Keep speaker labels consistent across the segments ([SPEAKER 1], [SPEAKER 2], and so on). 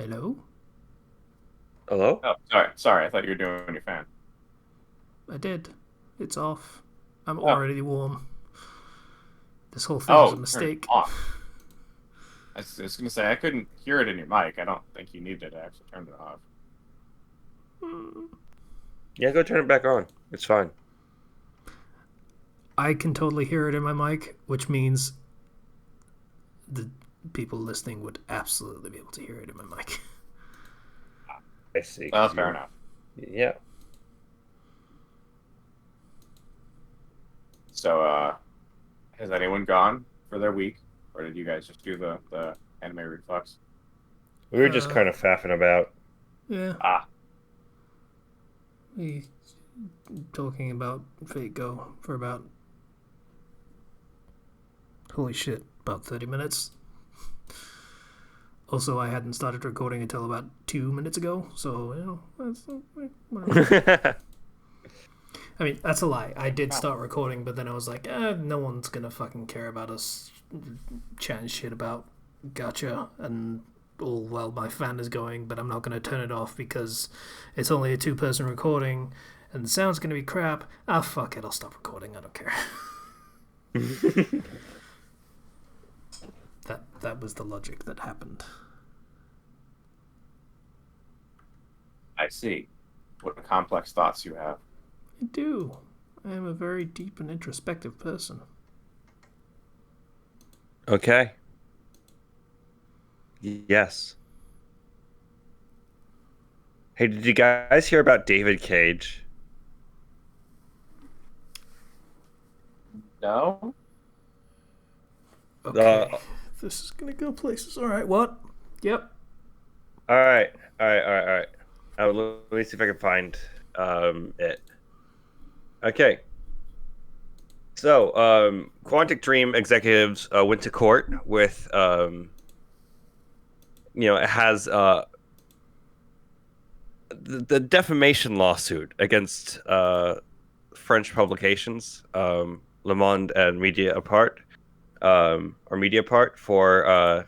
[SPEAKER 1] Hello?
[SPEAKER 2] Hello?
[SPEAKER 3] Oh, sorry. I thought you were doing your fan.
[SPEAKER 1] I did. It's off. I'm
[SPEAKER 3] Oh,
[SPEAKER 1] already warm. This whole thing was a
[SPEAKER 3] oh, turn it
[SPEAKER 1] mistake.
[SPEAKER 3] off. I was gonna say I couldn't hear it in your mic. I don't think you needed to actually turn it off.
[SPEAKER 2] Yeah, go turn it back on. It's fine.
[SPEAKER 1] I can totally hear it in my mic, which means the people listening would absolutely be able to hear it in my mic.
[SPEAKER 2] I see.
[SPEAKER 3] Oh,
[SPEAKER 2] 'Cause
[SPEAKER 3] fair
[SPEAKER 2] you're,
[SPEAKER 3] enough.
[SPEAKER 2] yeah.
[SPEAKER 3] So, has anyone gone for their week, or did you guys just do the anime reflux?
[SPEAKER 2] We were just
[SPEAKER 1] Uh,
[SPEAKER 2] kind of faffing about.
[SPEAKER 1] yeah.
[SPEAKER 3] Ah,
[SPEAKER 1] We talking about Fate Go for about, holy shit, about 30 minutes. Also, I hadn't started recording until about 2 minutes ago, so, that's whatever. I mean, that's a lie. I did
[SPEAKER 3] wow.
[SPEAKER 1] start recording, but then I was like, no one's gonna fucking care about us chatting shit about gotcha and all while my fan is going, but I'm not gonna turn it off because it's only a two-person recording and the sound's gonna be crap. Ah, fuck it, I'll stop recording. I don't care. That was the logic that happened.
[SPEAKER 3] I see. What complex thoughts you have.
[SPEAKER 1] I do. I am a very deep and introspective person.
[SPEAKER 2] Okay. Yes. Hey, did you guys hear about David Cage?
[SPEAKER 3] No.
[SPEAKER 2] Uh,
[SPEAKER 1] Okay, this is gonna go places. All right, what? Yep.
[SPEAKER 2] all right, all right, all right, all right. Let me see if I can find it. Okay. So, Quantic Dream executives went to court with it has the defamation lawsuit against French publications, Le Monde and Media Apart, or Media Part for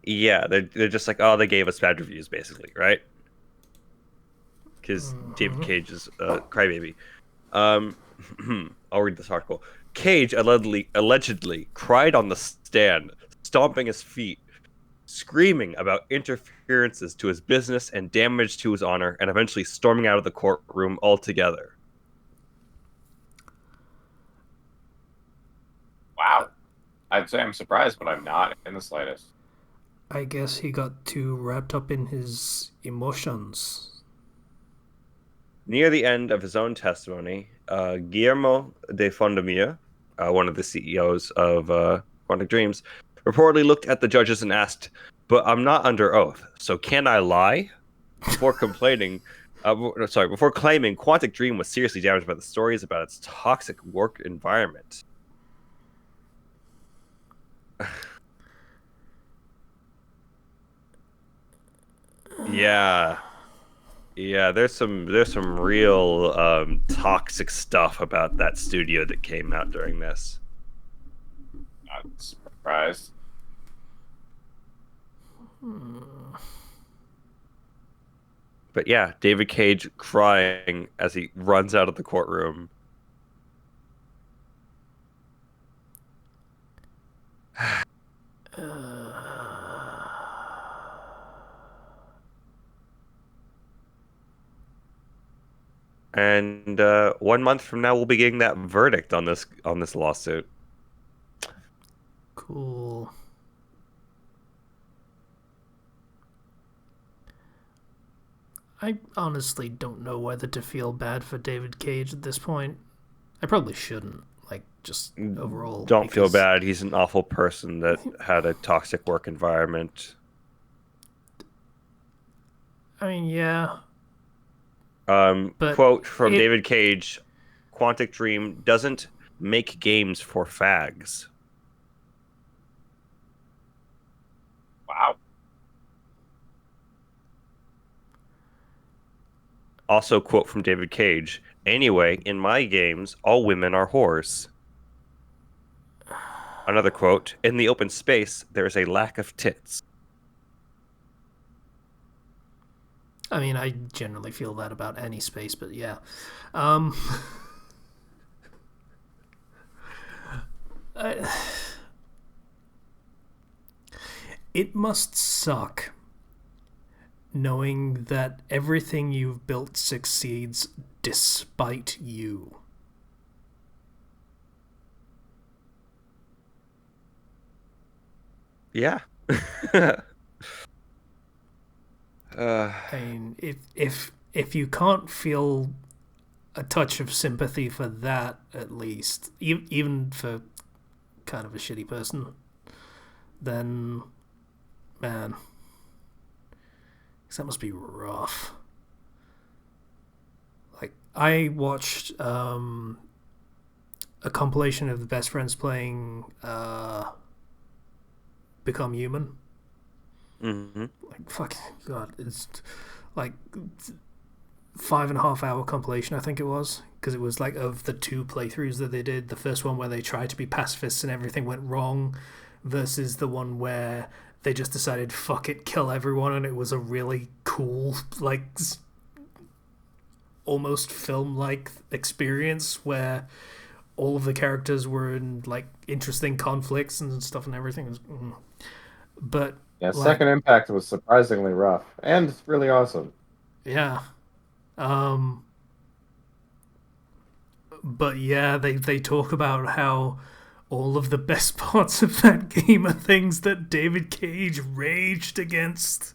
[SPEAKER 2] yeah, they're just like, oh, they gave us bad reviews basically, right? Because David
[SPEAKER 1] Mm-hmm.
[SPEAKER 2] Cage is a crybaby. Um, I'll read this article. Cage allegedly cried on the stand, stomping his feet, screaming about interferences to his business and damage to his honor, and eventually storming out of the courtroom altogether.
[SPEAKER 3] Wow. I'd say I'm surprised, but I'm not in the slightest.
[SPEAKER 1] I guess he got too wrapped up in his emotions.
[SPEAKER 2] Near the end of his own testimony, Guillermo de Fondomia, one of the CEOs of Quantic Dreams, reportedly looked at the judges and asked, "But I'm not under oath, so can I lie?" Before complaining, before claiming Quantic Dream was seriously damaged by the stories about its toxic work environment. Yeah, yeah. There's some real toxic stuff about that studio that came out during this.
[SPEAKER 3] Not surprised.
[SPEAKER 1] Hmm.
[SPEAKER 2] But yeah, David Cage crying as he runs out of the courtroom. And 1 month from now, we'll be getting that verdict on this lawsuit.
[SPEAKER 1] Cool. I honestly don't know whether to feel bad for David Cage at this point. I probably shouldn't, like, just overall,
[SPEAKER 2] Don't feel
[SPEAKER 1] because,
[SPEAKER 2] bad. He's an awful person that had a toxic work environment.
[SPEAKER 1] I mean, yeah, but
[SPEAKER 2] Quote from
[SPEAKER 1] it.
[SPEAKER 2] David Cage: "Quantic Dream doesn't make games for fags."
[SPEAKER 3] Wow.
[SPEAKER 2] Also, quote from David Cage: "Anyway, in my games, all women are whores." Another quote: "In the open space, there is a lack of tits."
[SPEAKER 1] I mean, I generally feel that about any space, but yeah. Um, it must suck knowing that everything you've built succeeds despite you.
[SPEAKER 2] Yeah.
[SPEAKER 1] I mean, if you can't feel a touch of sympathy for that, at least, even for kind of a shitty person, then man, that must be rough. Like I watched a compilation of the best friends playing Become Human.
[SPEAKER 2] Mm-hmm.
[SPEAKER 1] Like fucking god, it's like 5.5 hour compilation, I think it was, because it was like of the two playthroughs that they did. The first one where they tried to be pacifists and everything went wrong, versus the one where they just decided fuck it, kill everyone, and it was a really cool, like almost film-like experience where all of the characters were in like interesting conflicts and stuff and everything. But
[SPEAKER 3] Yeah,
[SPEAKER 1] like,
[SPEAKER 3] Second Impact was surprisingly rough and really awesome.
[SPEAKER 1] yeah. But yeah, they talk about how all of the best parts of that game are things that David Cage raged against.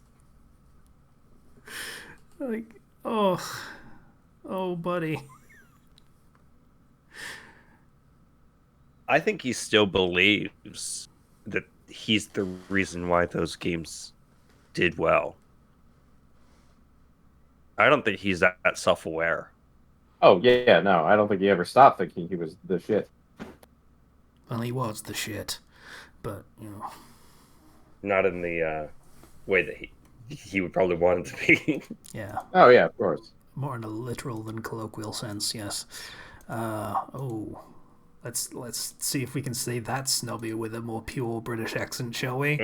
[SPEAKER 1] Like, oh, buddy.
[SPEAKER 2] I think he still believes that he's the reason why those games did well. I don't think he's that self-aware.
[SPEAKER 3] Oh yeah, no, I don't think he ever stopped thinking he was the shit.
[SPEAKER 1] Well, he was the shit, but
[SPEAKER 2] Not in the way that he would probably want it to be.
[SPEAKER 1] yeah,
[SPEAKER 3] Oh yeah, of course.
[SPEAKER 1] more in a literal than colloquial sense. Yes. Let's see if we can say that snobby with a more pure British accent, shall we?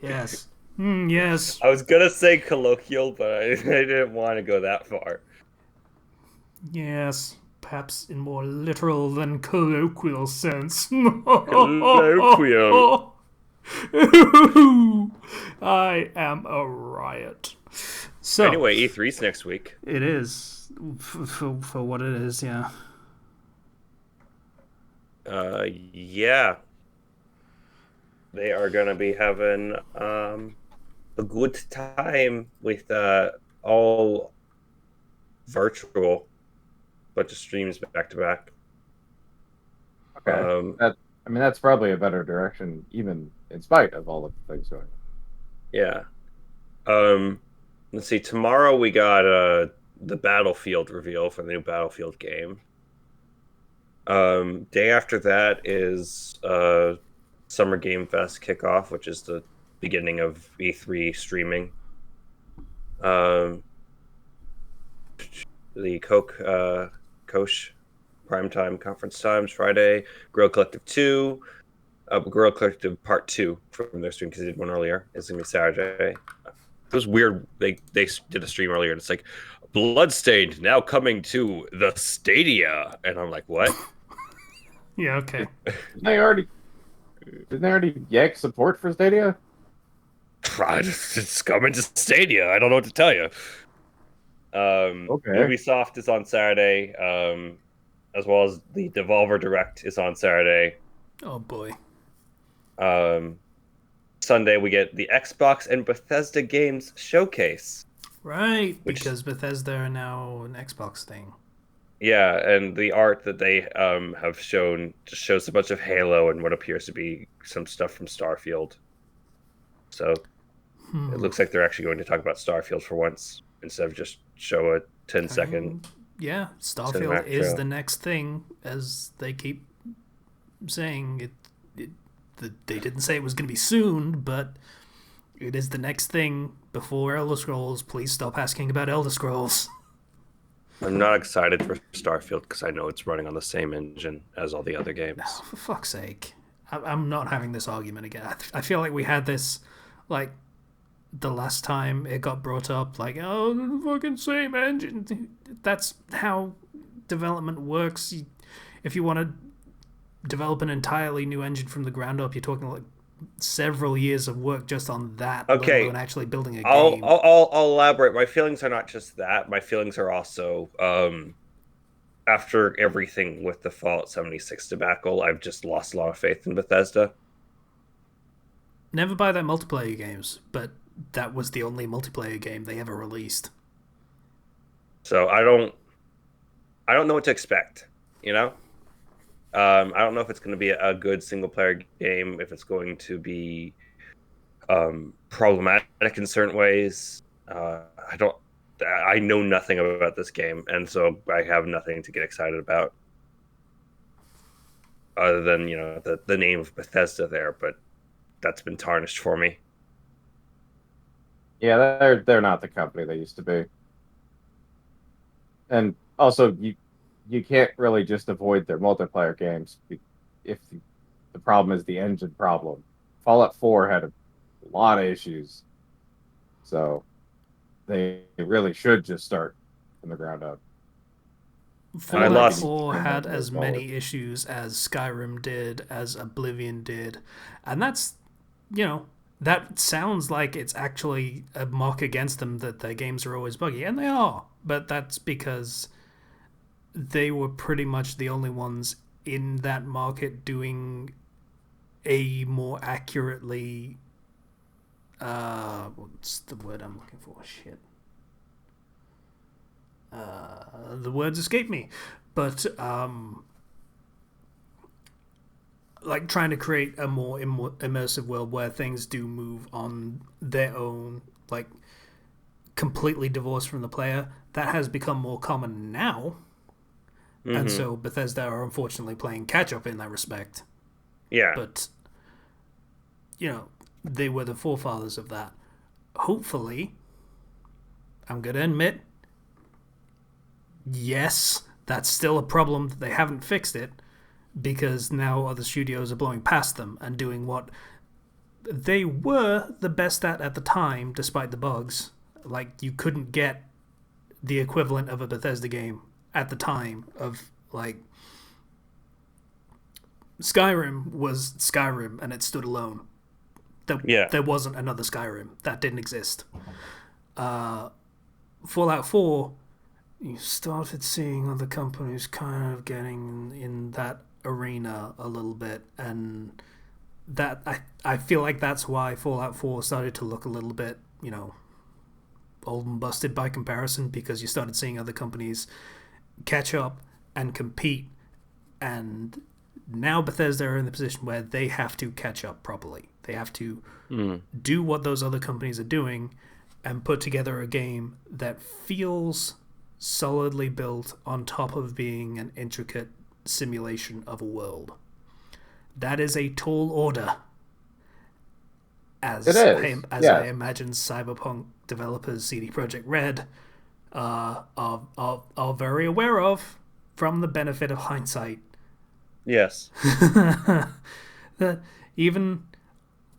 [SPEAKER 1] Yes. Yes.
[SPEAKER 2] I was gonna say colloquial, but I didn't want to go that far.
[SPEAKER 1] Yes. Perhaps in more literal than colloquial sense.
[SPEAKER 2] Colloquial.
[SPEAKER 1] I am a riot. So
[SPEAKER 2] Anyway, E3's next week.
[SPEAKER 1] it is for what it is. Yeah.
[SPEAKER 2] Yeah, they are gonna be having a good time with all virtual, bunch of streams back to back.
[SPEAKER 3] Okay. That's probably a better direction, even in spite of all the things going on.
[SPEAKER 2] Yeah. Let's see. Tomorrow we got the Battlefield reveal for the new Battlefield game. Day after that is Summer Game Fest kickoff, which is the beginning of E3 streaming. The Koch Primetime Conference Times Friday. Guerrilla Collective 2. Guerrilla Collective Part 2 from their stream because they did one earlier. It's going to be Saturday. It was weird. They did a stream earlier and it's like, Bloodstained now coming to the Stadia. And I'm like, what?
[SPEAKER 1] Yeah. Okay.
[SPEAKER 3] Didn't they already yank support for Stadia?
[SPEAKER 2] It's coming to Stadia. I don't know what to tell you.
[SPEAKER 3] Okay.
[SPEAKER 2] Ubisoft is on Saturday, as well as the Devolver Direct is on Saturday.
[SPEAKER 1] Oh boy.
[SPEAKER 2] Sunday we get the Xbox and Bethesda games showcase.
[SPEAKER 1] Right, because Bethesda are now an Xbox thing.
[SPEAKER 2] Yeah, and the art that they have shown just shows a bunch of Halo and what appears to be some stuff from Starfield. So it looks like they're actually going to talk about Starfield for once instead of just show a 10-second.
[SPEAKER 1] Yeah, Starfield is the next thing, as they keep saying. They didn't say it was going to be soon, but it is the next thing before Elder Scrolls. Please stop asking about Elder Scrolls.
[SPEAKER 2] I'm not excited for Starfield because I know it's running on the same engine as all the other games.
[SPEAKER 1] Oh, for fuck's sake. I'm not having this argument again. I feel like we had this, like, the last time it got brought up, like, oh, the fucking same engine. That's how development works. If you want to develop an entirely new engine from the ground up, you're talking like several years of work just on that, let
[SPEAKER 2] Okay,
[SPEAKER 1] alone actually building a
[SPEAKER 2] I'll,
[SPEAKER 1] game.
[SPEAKER 2] I'll elaborate. My feelings are not just that. My feelings are also after everything with the Fallout 76 debacle, I've just lost a lot of faith in Bethesda.
[SPEAKER 1] Never buy their multiplayer games, but that was the only multiplayer game they ever released.
[SPEAKER 2] So I don't know what to expect. You know, I don't know if it's going to be a good single player game, if it's going to be problematic in certain ways. I don't. I know nothing about this game, and so I have nothing to get excited about, other than the name of Bethesda there. But that's been tarnished for me.
[SPEAKER 3] Yeah, they're not the company they used to be. And also, you can't really just avoid their multiplayer games if the problem is the engine problem. Fallout 4 had a lot of issues, so they really should just start from the ground up. And I think
[SPEAKER 1] Fallout
[SPEAKER 3] you need to
[SPEAKER 1] 4
[SPEAKER 3] bring them
[SPEAKER 1] had
[SPEAKER 3] to move
[SPEAKER 1] as
[SPEAKER 3] forward.
[SPEAKER 1] many issues as Skyrim did, as Oblivion did, and that's, you know, that sounds like it's actually a mock against them that their games are always buggy, and they are, but that's because they were pretty much the only ones in that market doing a more accurately what's the word I'm looking for? Shit. The words escape me. But like trying to create a more immersive world where things do move on their own, like completely divorced from the player, that has become more common now. And
[SPEAKER 2] Mm-hmm.
[SPEAKER 1] so Bethesda are unfortunately playing catch up in that respect.
[SPEAKER 2] Yeah.
[SPEAKER 1] But, you know, they were the forefathers of that. Hopefully, I'm going to admit, yes, that's still a problem that they haven't fixed it, because now other studios are blowing past them and doing what they were the best at the time, despite the bugs. Like, you couldn't get the equivalent of a Bethesda game at the time of, like, Skyrim was Skyrim and it stood alone.
[SPEAKER 2] Yeah.
[SPEAKER 1] There wasn't another Skyrim. That didn't exist. Fallout 4, you started seeing other companies kind of getting in that arena a little bit, and that I feel like that's why Fallout 4 started to look a little bit, you know, old and busted by comparison, because you started seeing other companies catch up and compete, and now Bethesda are in the position where they have to catch up properly. They have to do what those other companies are doing and put together a game that feels solidly built on top of being an intricate simulation of a world. That is a tall order,
[SPEAKER 3] It is,
[SPEAKER 1] I
[SPEAKER 3] yeah.
[SPEAKER 1] imagine Cyberpunk developers CD Projekt Red are very aware of, from the benefit of hindsight.
[SPEAKER 2] Yes.
[SPEAKER 1] Even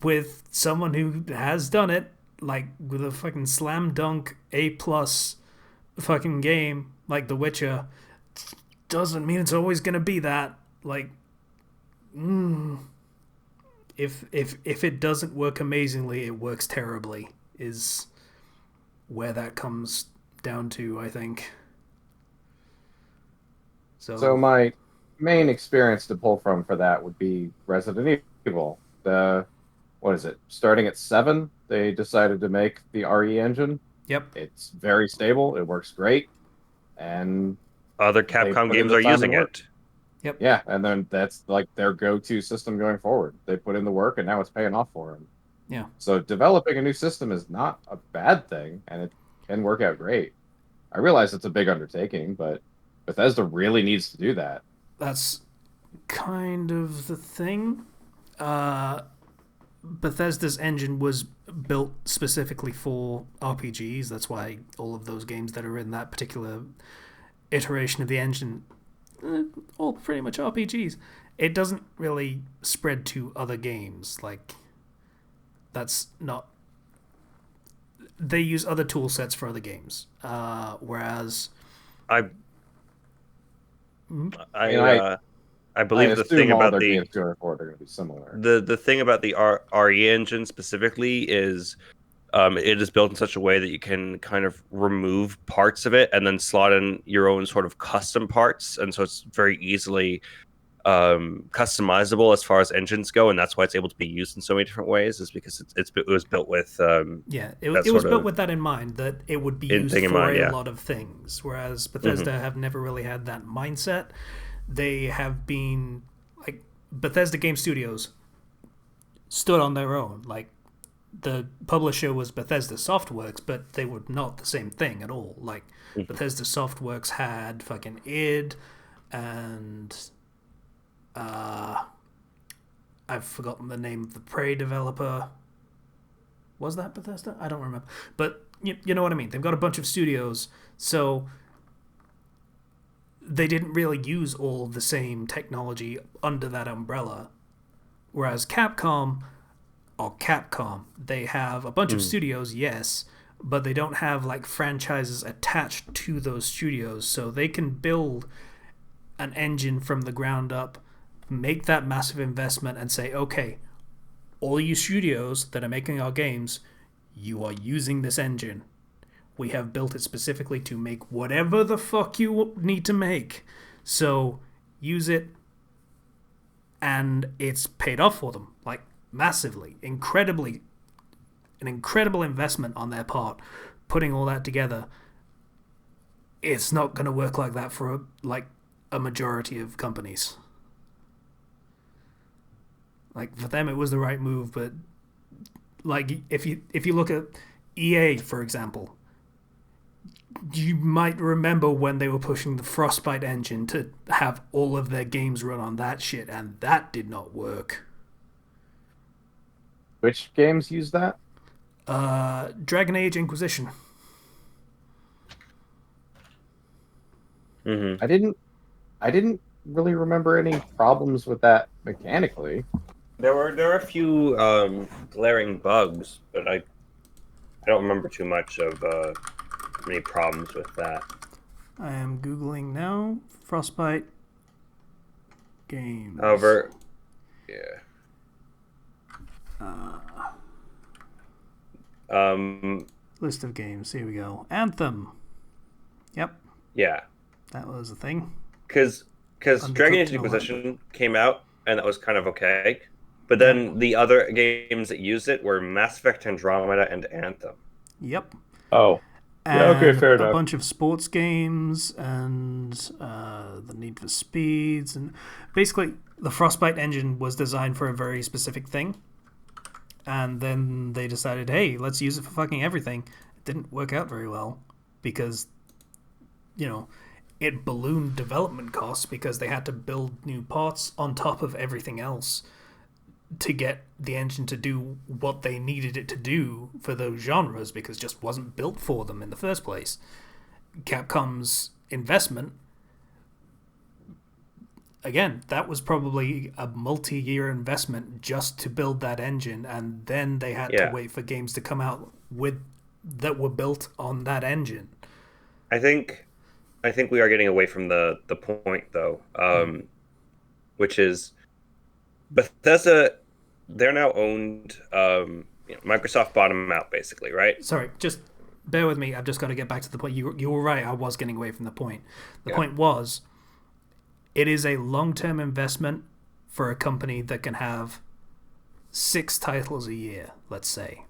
[SPEAKER 1] with someone who has done it, like with a fucking slam dunk A plus fucking game like The Witcher, doesn't mean it's always gonna be that. Like, if it doesn't work amazingly, it works terribly. Is where that comes down to, I think.
[SPEAKER 3] So
[SPEAKER 1] So,
[SPEAKER 3] my main experience to pull from for that would be Resident Evil. The What is it? Starting at 7, they decided to make the RE engine.
[SPEAKER 1] yep,
[SPEAKER 3] It's very stable. It works great, and
[SPEAKER 2] Other
[SPEAKER 3] they
[SPEAKER 2] Capcom
[SPEAKER 3] put in
[SPEAKER 2] games
[SPEAKER 3] the
[SPEAKER 2] are
[SPEAKER 3] time and
[SPEAKER 2] using
[SPEAKER 3] work.
[SPEAKER 2] it.
[SPEAKER 1] yep.
[SPEAKER 3] Yeah, and then that's like their go-to system going forward. They put in the work, and now it's paying off for them.
[SPEAKER 1] Yeah,
[SPEAKER 3] So developing a new system is not a bad thing, and it can work out great. I realize it's a big undertaking, but Bethesda really needs to do that.
[SPEAKER 1] that's kind of the thing. Uh, Bethesda's engine was built specifically for RPGs. That's why all of those games that are in that particular iteration of the engine, all pretty much RPGs, it doesn't really spread to other games. Like, that's not. They use other tool sets for other games, whereas
[SPEAKER 2] I
[SPEAKER 3] mean,
[SPEAKER 2] I believe the thing
[SPEAKER 3] assume all
[SPEAKER 2] about
[SPEAKER 3] their
[SPEAKER 2] the
[SPEAKER 3] games going forward are going to be similar.
[SPEAKER 2] the thing about the RE engine specifically is it is built in such a way that you can kind of remove parts of it and then slot in your own sort of custom parts, and so it's very easily customizable as far as engines go, and that's why it's able to be used in so many different ways. Is because it was built with
[SPEAKER 1] it was built with that in mind, that it would be used for a lot of things. Whereas Bethesda have never really had that mindset. They have been like Bethesda Game Studios stood on their own. Like, the publisher was Bethesda Softworks, but they were not the same thing at all. Like, Bethesda Softworks had fucking id and I've forgotten the name of the Prey developer. Was that Bethesda? I don't remember. But you know what I mean. They've got a bunch of studios, so they didn't really use all the same technology under that umbrella. Whereas Capcom, they have a bunch of studios, yes, but they don't have like franchises attached to those studios, so they can build an engine from the ground up, make that massive investment, and say, okay, all you studios that are making our games, you are using this engine. We have built it specifically to make whatever the fuck you need to make. So use it, and it's paid off for them, like, massively, an incredible investment on their part, putting all that together. It's not going to work like that for a majority of companies. Like, for them it was the right move, but like, if you look at EA, for example, you might remember when they were pushing the Frostbite engine to have all of their games run on that shit, and that did not work.
[SPEAKER 3] Which games use that?
[SPEAKER 1] Dragon Age Inquisition.
[SPEAKER 3] I didn't really remember any problems with that mechanically.
[SPEAKER 2] There were a few glaring bugs, but I don't remember too much of any problems with that.
[SPEAKER 1] I am Googling now. Frostbite games.
[SPEAKER 2] However,
[SPEAKER 1] list of games. Here we go. Anthem. Yep.
[SPEAKER 2] Yeah.
[SPEAKER 1] That was a thing.
[SPEAKER 2] Because Dragon Age Inquisition came out, and that was kind of okay. But then the other games that used it were Mass Effect Andromeda and Anthem.
[SPEAKER 1] Yep.
[SPEAKER 3] Oh.
[SPEAKER 1] And
[SPEAKER 3] okay, fair enough.
[SPEAKER 1] A bunch of sports games and the Need for Speeds. And basically, the Frostbite engine was designed for a very specific thing. And then they decided, hey, let's use it for fucking everything. It didn't work out very well because, it ballooned development costs because they had to build new parts on top of everything else to get the engine to do what they needed it to do for those genres, because it just wasn't built for them in the first place. Capcom's investment, again, that was probably a multi-year investment just to build that engine, and then they had to wait for games to come out that were built on that engine.
[SPEAKER 2] I think we are getting away from the point, though, which is Bethesda. They're now owned. Microsoft bought them out, basically, right?
[SPEAKER 1] Sorry, just bear with me. I've just got to get back to the point. You were right. I was getting away from the point. The point was, it is a long-term investment for a company that can have 6 titles a year, let's say.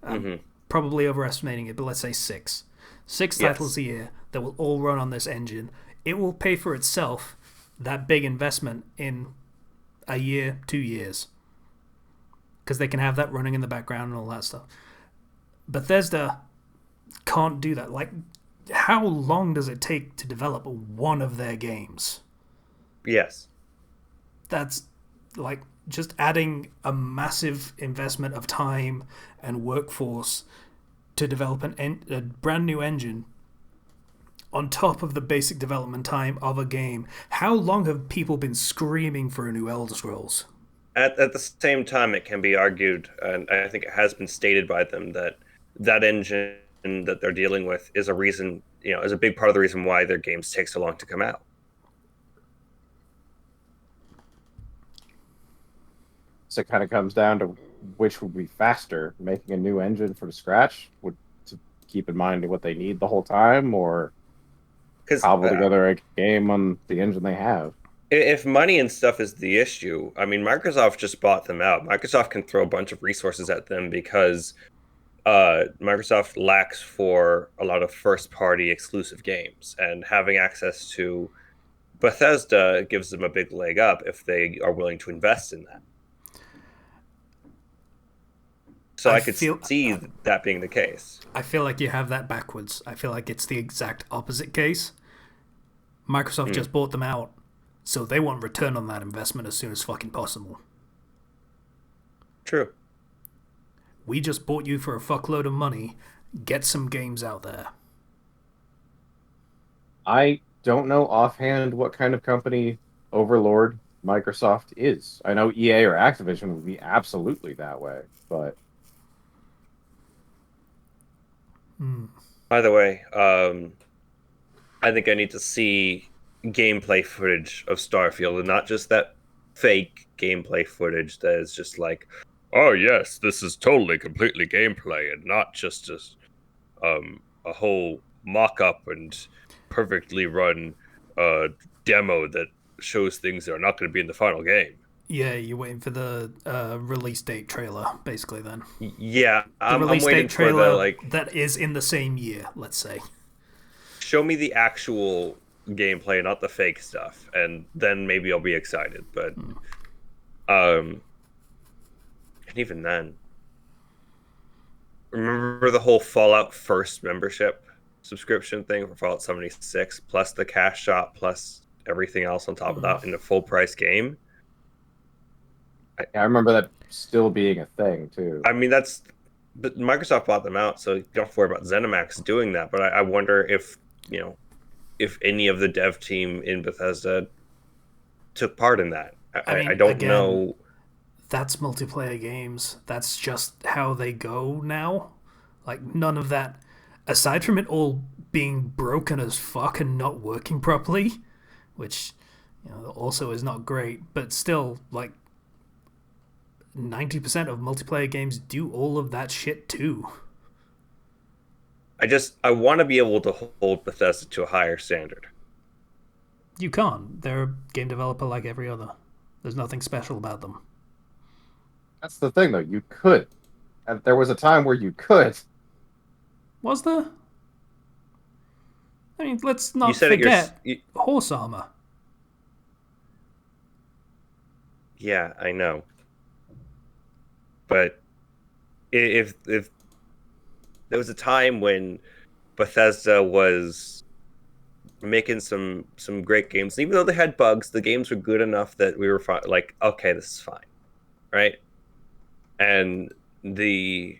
[SPEAKER 1] Probably overestimating it, but let's say 6. 6 titles a year that will all run on this engine. It will pay for itself, that big investment, in a year, 2 years. Because they can have that running in the background and all that stuff. Bethesda can't do that. Like, how long does it take to develop one of their games?
[SPEAKER 2] Yes.
[SPEAKER 1] That's like just adding a massive investment of time and workforce to develop a brand new engine on top of the basic development time of a game. How long have people been screaming for a new Elder Scrolls?
[SPEAKER 2] At the same time, it can be argued, and I think it has been stated by them that that engine that they're dealing with is a reason, is a big part of the reason why their games take so long to come out.
[SPEAKER 3] So it kind of comes down to which would be faster, making a new engine from scratch, would to keep in mind what they need the whole time, or
[SPEAKER 2] Because
[SPEAKER 3] cobble together a game on the engine they have.
[SPEAKER 2] if money and stuff is the issue, I mean, Microsoft just bought them out. Microsoft can throw a bunch of resources at them because Microsoft lacks for a lot of first-party exclusive games, and having access to Bethesda gives them a big leg up if they are willing to invest in that. So I could see that being the case.
[SPEAKER 1] I feel like you have that backwards. I feel like it's the exact opposite case. Microsoft just bought them out, so they want return on that investment as soon as fucking possible.
[SPEAKER 2] True.
[SPEAKER 1] We just bought you for a fuckload of money. Get some games out there.
[SPEAKER 3] I don't know offhand what kind of company overlord Microsoft is. I know EA or Activision would be absolutely that way, but
[SPEAKER 2] By the way, I think I need to see gameplay footage of Starfield, and not just that fake gameplay footage that is just like, oh yes, this is totally completely gameplay, and not just a whole mock-up and perfectly run demo that shows things that are not going to be in the final game.
[SPEAKER 1] Yeah, you're waiting for the release date trailer, basically, then.
[SPEAKER 2] Yeah, I'm
[SPEAKER 1] release
[SPEAKER 2] waiting
[SPEAKER 1] date trailer
[SPEAKER 2] for the,
[SPEAKER 1] that is in the same year, let's say.
[SPEAKER 2] show me the actual gameplay, not the fake stuff, and then maybe I'll be excited. But and even then, remember the whole Fallout First membership subscription thing for Fallout 76, plus the cash shop, plus everything else on top of that in a full price game?
[SPEAKER 3] I remember that still being a thing too.
[SPEAKER 2] I mean, but Microsoft bought them out, so you don't have to worry about ZeniMax doing that. But I wonder if any of the dev team in Bethesda took part in that. I don't know.
[SPEAKER 1] That's multiplayer games. That's just how they go now. Like, none of that, aside from it all being broken as fuck and not working properly, which also is not great, but still, like, 90% of multiplayer games do all of that shit too.
[SPEAKER 2] I want to be able to hold Bethesda to a higher standard.
[SPEAKER 1] You can't. They're a game developer like every other. There's nothing special about them.
[SPEAKER 3] That's the thing, though. You could. And there was a time where you could.
[SPEAKER 1] Was there? I mean, let's not forget horse armor.
[SPEAKER 2] Yeah, I know. But if there was a time when Bethesda was making some great games, even though they had bugs, the games were good enough that we were like, okay, this is fine, right? And the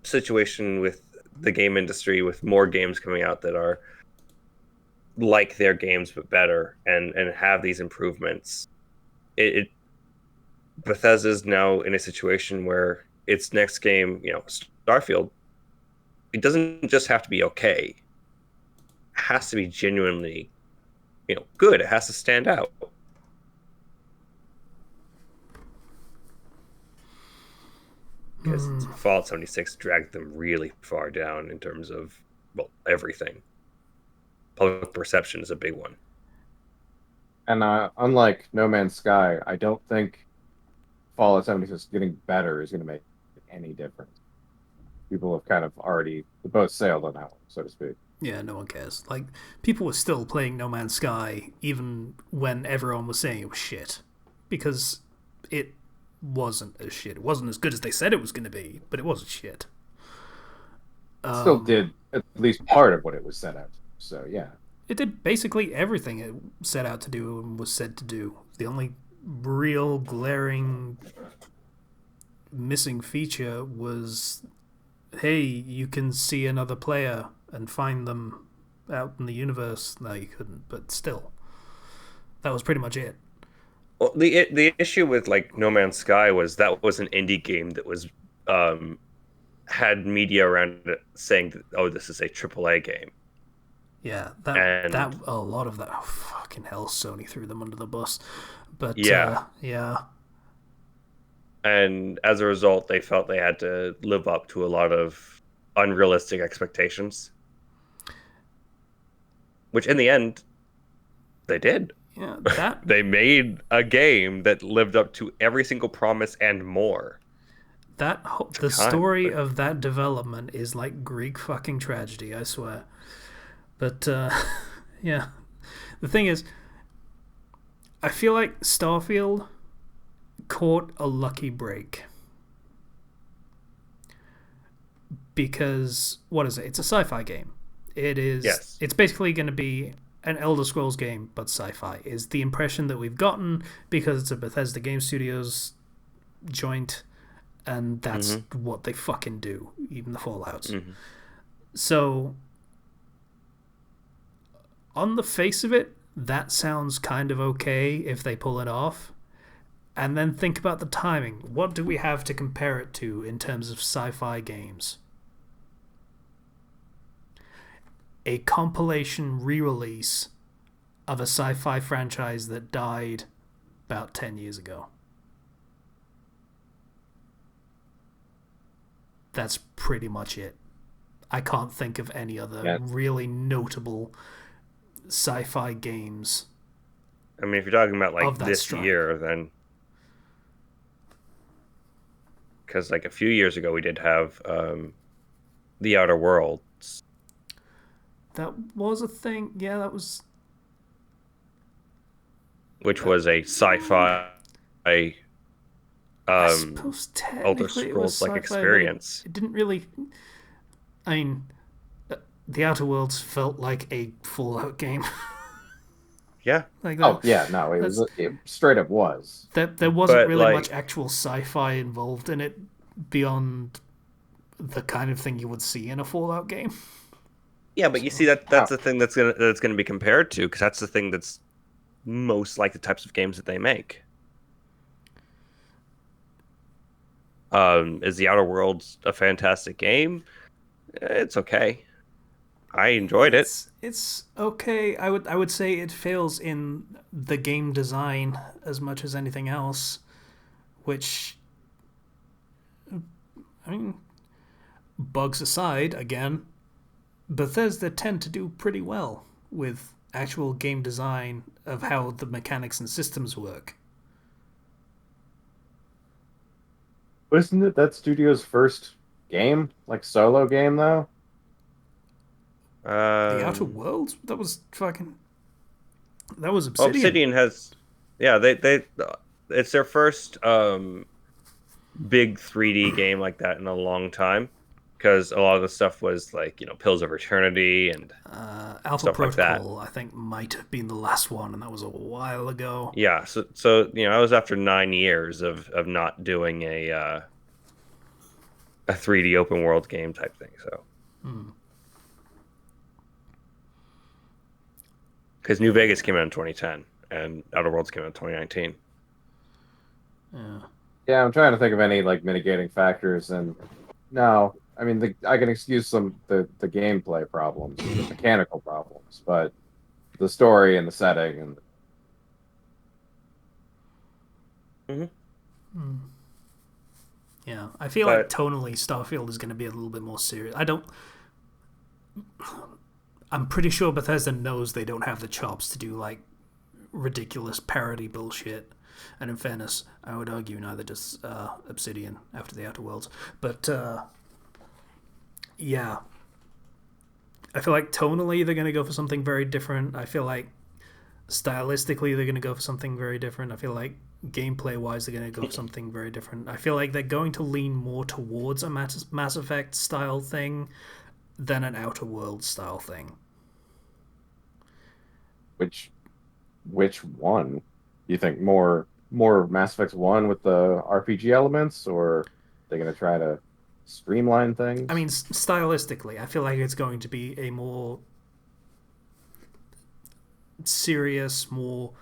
[SPEAKER 2] situation with the game industry, with more games coming out that are like their games but better and have these improvements, Bethesda's now in a situation where its next game, Starfield, it doesn't just have to be okay. It has to be genuinely, good. It has to stand out. Because Fallout 76 dragged them really far down in terms of, everything. Public perception is a big one.
[SPEAKER 3] And unlike No Man's Sky, I don't think Fallout 76 getting better is going to make any difference. People have kind of already, the boat sailed on that one, so to speak.
[SPEAKER 1] Yeah, no one cares. Like, people were still playing No Man's Sky even when everyone was saying it was shit. Because it wasn't as shit. It wasn't as good as they said it was going to be, but it wasn't shit.
[SPEAKER 3] It still did at least part of what it was set out to. So, yeah.
[SPEAKER 1] It did basically everything it set out to do and was said to do. The only real glaring missing feature was, hey, you can see another player and find them out in the universe. No, you couldn't, but still, that was pretty much it.
[SPEAKER 2] Well, the issue with like No Man's Sky was that was an indie game that was um had media around it saying that, oh, this is a AAA game.
[SPEAKER 1] Yeah, that
[SPEAKER 2] And
[SPEAKER 1] a lot of that. Oh, fucking hell, Sony threw them under the bus. But
[SPEAKER 2] yeah,
[SPEAKER 1] yeah,
[SPEAKER 2] and as a result, they felt they had to live up to a lot of unrealistic expectations, which in the end they did.
[SPEAKER 1] yeah, that
[SPEAKER 2] They made a game that lived up to every single promise and more.
[SPEAKER 1] the
[SPEAKER 2] Took time,
[SPEAKER 1] story
[SPEAKER 2] but
[SPEAKER 1] of that development is like Greek fucking tragedy. I swear. But yeah, the thing is, I feel like Starfield caught a lucky break because what is it? It's a sci-fi game. It is.
[SPEAKER 2] yes.
[SPEAKER 1] It's basically going to be an Elder Scrolls game, but sci-fi. Is the impression that we've gotten because it's a Bethesda Game Studios joint, and that's what they fucking do. Even the Fallout's. So, on the face of it, that sounds kind of okay if they pull it off. And then think about the timing. What do we have to compare it to in terms of sci-fi games? A compilation re-release of a sci-fi franchise that died about 10 years ago. That's pretty much it. I can't think of any other really notable sci-fi games.
[SPEAKER 2] I mean, if you're talking about like
[SPEAKER 1] Of that
[SPEAKER 2] this
[SPEAKER 1] stripe.
[SPEAKER 2] year, then because like a few years ago we did have The Outer Worlds,
[SPEAKER 1] That was a thing. Yeah, that was.
[SPEAKER 2] which was a sci-fi
[SPEAKER 1] I
[SPEAKER 2] um
[SPEAKER 1] suppose
[SPEAKER 2] Elder
[SPEAKER 1] technically it was
[SPEAKER 2] Scrolls like
[SPEAKER 1] sci-fi, but
[SPEAKER 2] experience.
[SPEAKER 1] it didn't really. I mean, The Outer Worlds felt like a Fallout game.
[SPEAKER 2] Yeah,
[SPEAKER 1] Like
[SPEAKER 3] Oh
[SPEAKER 1] that.
[SPEAKER 3] yeah, no, it straight up was.
[SPEAKER 1] There wasn't
[SPEAKER 2] but
[SPEAKER 1] really much
[SPEAKER 2] like
[SPEAKER 1] actual sci-fi involved in it beyond the kind of thing you would see in a Fallout game.
[SPEAKER 2] yeah, but you see that
[SPEAKER 3] How
[SPEAKER 2] that's the thing that's gonna be compared to because that's the thing that's most like the types of games that they make. Is The Outer Worlds a fantastic game? It's okay. I enjoyed it.
[SPEAKER 1] It's okay. I would say it fails in the game design as much as anything else, which I mean, bugs aside, again, Bethesda tend to do pretty well with actual game design of how the mechanics and systems work.
[SPEAKER 3] Wasn't it that studio's first game, like solo game though?
[SPEAKER 1] The Outer
[SPEAKER 2] Um,
[SPEAKER 1] Worlds? That was fucking. That was
[SPEAKER 2] well,
[SPEAKER 1] Obsidian.
[SPEAKER 2] Obsidian has, yeah, they it's their first big 3D game like that in a long time because a lot of the stuff was like Pills of Eternity and
[SPEAKER 1] Alpha
[SPEAKER 2] stuff like that.
[SPEAKER 1] Protocol, I think, might have been the last one, and that was a while ago.
[SPEAKER 2] Yeah, so I was after 9 years of not doing a 3D open world game type thing. So because New Vegas came out in 2010 and Outer Worlds came out in 2019.
[SPEAKER 1] Yeah.
[SPEAKER 3] Yeah, I'm trying to think of any like mitigating factors, and no, I mean I can excuse the gameplay problems, the mechanical problems, but the story and the setting and
[SPEAKER 1] Yeah, I feel like
[SPEAKER 2] But
[SPEAKER 1] tonally Starfield is going to be a little bit more serious. I don't. I'm pretty sure Bethesda knows they don't have the chops to do like ridiculous parody bullshit. And in fairness, I would argue neither does Obsidian after the Outer Worlds. But yeah, I feel like tonally they're going to go for something very different. I feel like stylistically they're going to go for something very different. I feel like gameplay wise they're going to go for something very different. I feel like they're going to lean more towards a Mass Effect style thing than an Outer Worlds style thing.
[SPEAKER 3] which one? You think more Mass Effect 1 with the RPG elements, or they're gonna try to streamline
[SPEAKER 1] I mean,
[SPEAKER 3] things?
[SPEAKER 1] stylistically, I feel like it's going to be a more serious, more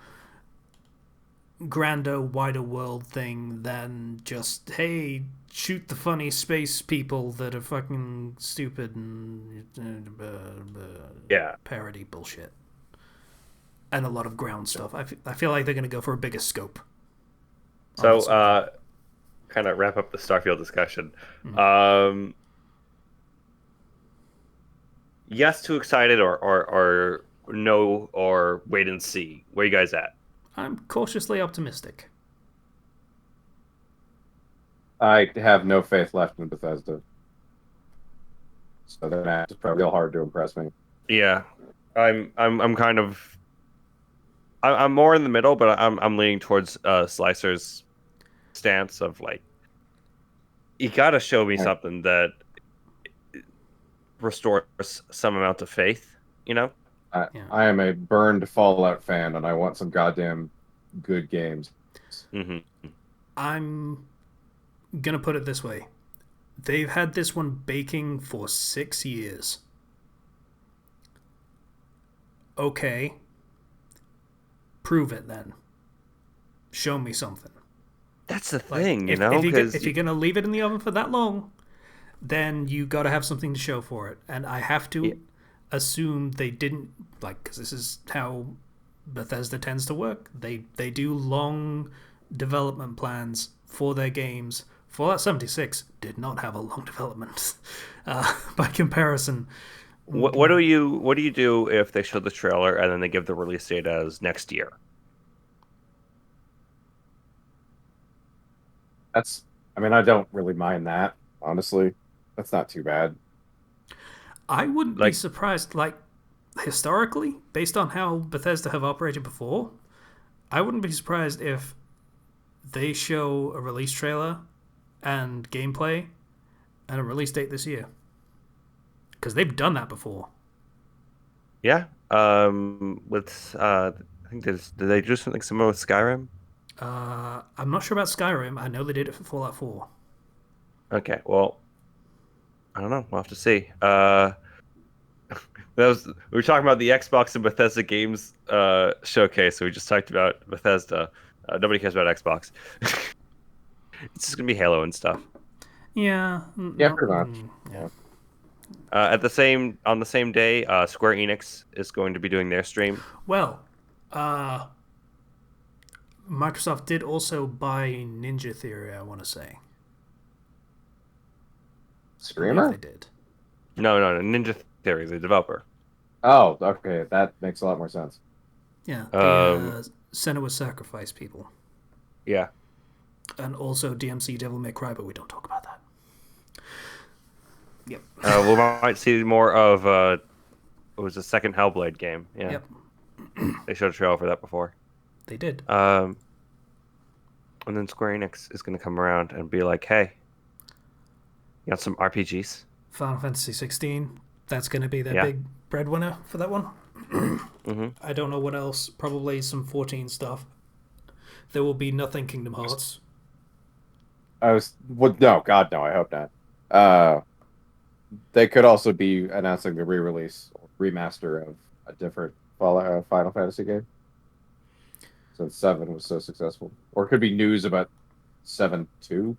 [SPEAKER 1] grander, wider world thing than just, hey, shoot the funny space people that are fucking stupid and
[SPEAKER 2] Yeah.
[SPEAKER 1] parody bullshit. And a lot of ground stuff. I feel like they're going to go for a bigger scope.
[SPEAKER 2] So, kind of wrap up the Starfield discussion. Yes, too excited, or no, or wait and see. Where you guys at?
[SPEAKER 1] I'm cautiously optimistic.
[SPEAKER 3] I have no faith left in Bethesda, so that's probably real hard to impress me.
[SPEAKER 2] Yeah, I'm kind of I'm more in the middle, but I'm leaning towards Slicer's stance of like, you got to show me
[SPEAKER 3] Yeah.
[SPEAKER 2] something that restores some amount of faith, you know?
[SPEAKER 3] I am a burned Fallout fan, and I want some goddamn good games.
[SPEAKER 2] Mm-hmm.
[SPEAKER 1] I'm gonna put it this way. They've had this one baking for 6 years. Okay. Prove it then. Show me something.
[SPEAKER 2] That's the
[SPEAKER 1] Like,
[SPEAKER 2] thing,
[SPEAKER 1] if you're gonna leave it in the oven for that long, then you got to have something to show for it. And I have to assume they didn't, like, because this is how Bethesda tends to work. They do long development plans for their games. Fallout 76 did not have a long development by comparison.
[SPEAKER 2] What do you do if they show the trailer and then they give the release date as next year?
[SPEAKER 3] I don't really mind that, honestly. That's not too bad.
[SPEAKER 1] I wouldn't be
[SPEAKER 2] Like,
[SPEAKER 1] surprised, like, historically, based on how Bethesda have operated before, I wouldn't be surprised if they show a release trailer and gameplay and a release date this year. Because they've done that before.
[SPEAKER 2] yeah. With I think did they do something similar with Skyrim?
[SPEAKER 1] I'm not sure about Skyrim. I know they did it for Fallout 4.
[SPEAKER 2] Okay, well, I don't know. We'll have to see. We were talking about the Xbox and Bethesda games showcase. So we just talked about Bethesda. Nobody cares about Xbox. It's just gonna be Halo and stuff.
[SPEAKER 1] Yeah.
[SPEAKER 3] Yeah, pretty much.
[SPEAKER 1] Yeah.
[SPEAKER 2] On the same day, Square Enix is going to be doing their stream.
[SPEAKER 1] Well, Microsoft did also buy Ninja Theory, I want to say.
[SPEAKER 3] Streamer?
[SPEAKER 1] They did.
[SPEAKER 2] No, Ninja Theory, the developer.
[SPEAKER 3] Oh, okay. That makes a lot more sense.
[SPEAKER 1] Yeah. The Senua Sacrifice people.
[SPEAKER 2] Yeah.
[SPEAKER 1] And also DMC Devil May Cry, but we don't talk about that. Yep.
[SPEAKER 2] We might see more of it was a second Hellblade game. Yeah.
[SPEAKER 1] Yep.
[SPEAKER 2] They showed a trailer for that before.
[SPEAKER 1] They did.
[SPEAKER 2] And then Square Enix is going to come around and be like, "Hey, you got some RPGs?"
[SPEAKER 1] Final Fantasy 16. That's going to be their big breadwinner for that one.
[SPEAKER 2] Mm-hmm.
[SPEAKER 1] I don't know what else. Probably some 14 stuff. There will be nothing Kingdom Hearts.
[SPEAKER 3] No, God, no, I hope not. They could also be announcing the re-release or remaster of a different Final Fantasy game, since 7 was so successful. Or it could be news about 7-2.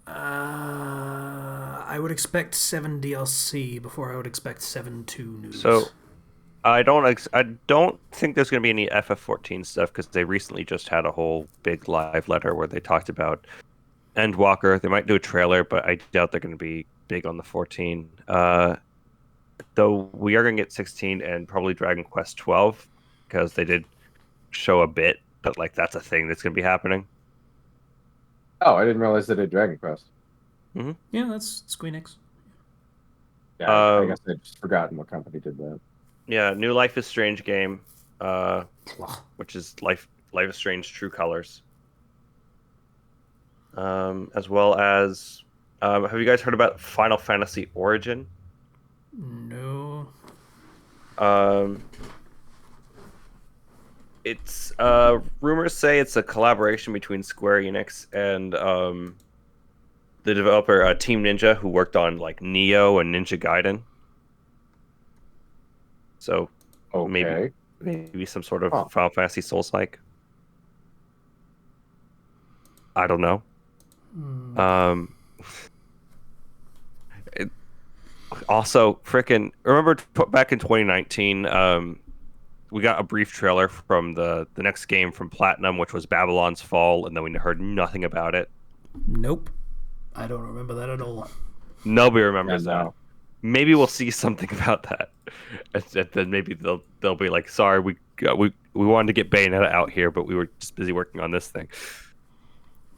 [SPEAKER 1] I would expect 7 DLC before I would expect 7-2 news.
[SPEAKER 2] So I don't think there's going to be any FF14 stuff because they recently just had a whole big live letter where they talked about Endwalker. They might do a trailer, but I doubt they're going to be big on the 14. Though we are going to get 16 and probably Dragon Quest 12 because they did show a bit that like that's a thing that's going to be happening.
[SPEAKER 3] Oh, I didn't realize they did Dragon Quest.
[SPEAKER 2] Mm-hmm.
[SPEAKER 1] Yeah, that's Square Enix.
[SPEAKER 3] Yeah, I guess I'd just forgotten what company did that.
[SPEAKER 2] Yeah, new Life is Strange game, which is Life is Strange True Colors. As well as, have you guys heard about Final Fantasy Origin?
[SPEAKER 1] No.
[SPEAKER 2] It's rumors say it's a collaboration between Square Enix and the developer Team Ninja, who worked on like Neo and Ninja Gaiden. So
[SPEAKER 3] Okay.
[SPEAKER 2] Maybe some sort of
[SPEAKER 3] Huh.
[SPEAKER 2] Final Fantasy Souls-like. I don't know. Um, it- Also, frickin' remember back in 2019, we got a brief trailer from the next game from Platinum, which was Babylon's Fall, and then we heard nothing about it.
[SPEAKER 1] Nope. I don't remember that at all.
[SPEAKER 2] Nobody remembers
[SPEAKER 3] Yeah, no.
[SPEAKER 2] that. Maybe we'll see something about that, and then maybe they'll be like, "Sorry, we wanted to get Bayonetta out here, but we were just busy working on this thing."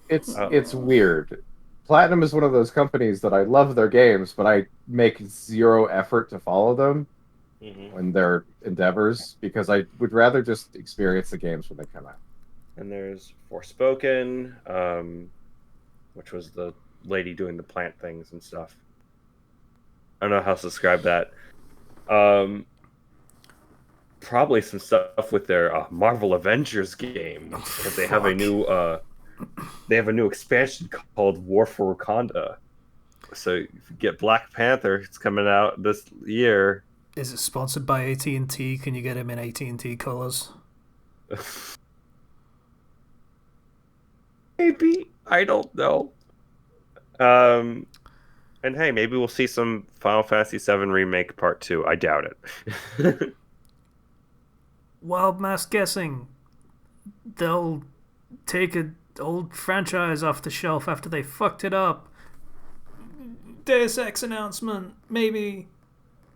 [SPEAKER 3] It's weird. Platinum is one of those companies that I love their games, but I make zero effort to follow them in their endeavors because I would rather just experience the games when they come out.
[SPEAKER 2] And there's Forspoken, which was the lady doing the plant things and stuff. I don't know how to describe that. Probably some stuff with their Marvel Avengers game because they have a new expansion called War for Wakanda. So if you get Black Panther, it's coming out this year.
[SPEAKER 1] Is it sponsored by AT&T? Can you get him in AT&T colors?
[SPEAKER 2] Maybe, I don't know. And hey, maybe we'll see some Final Fantasy VII Remake Part 2. I doubt it.
[SPEAKER 1] Wild mass guessing. They'll take an old franchise off the shelf after they fucked it up. Deus Ex announcement. Maybe.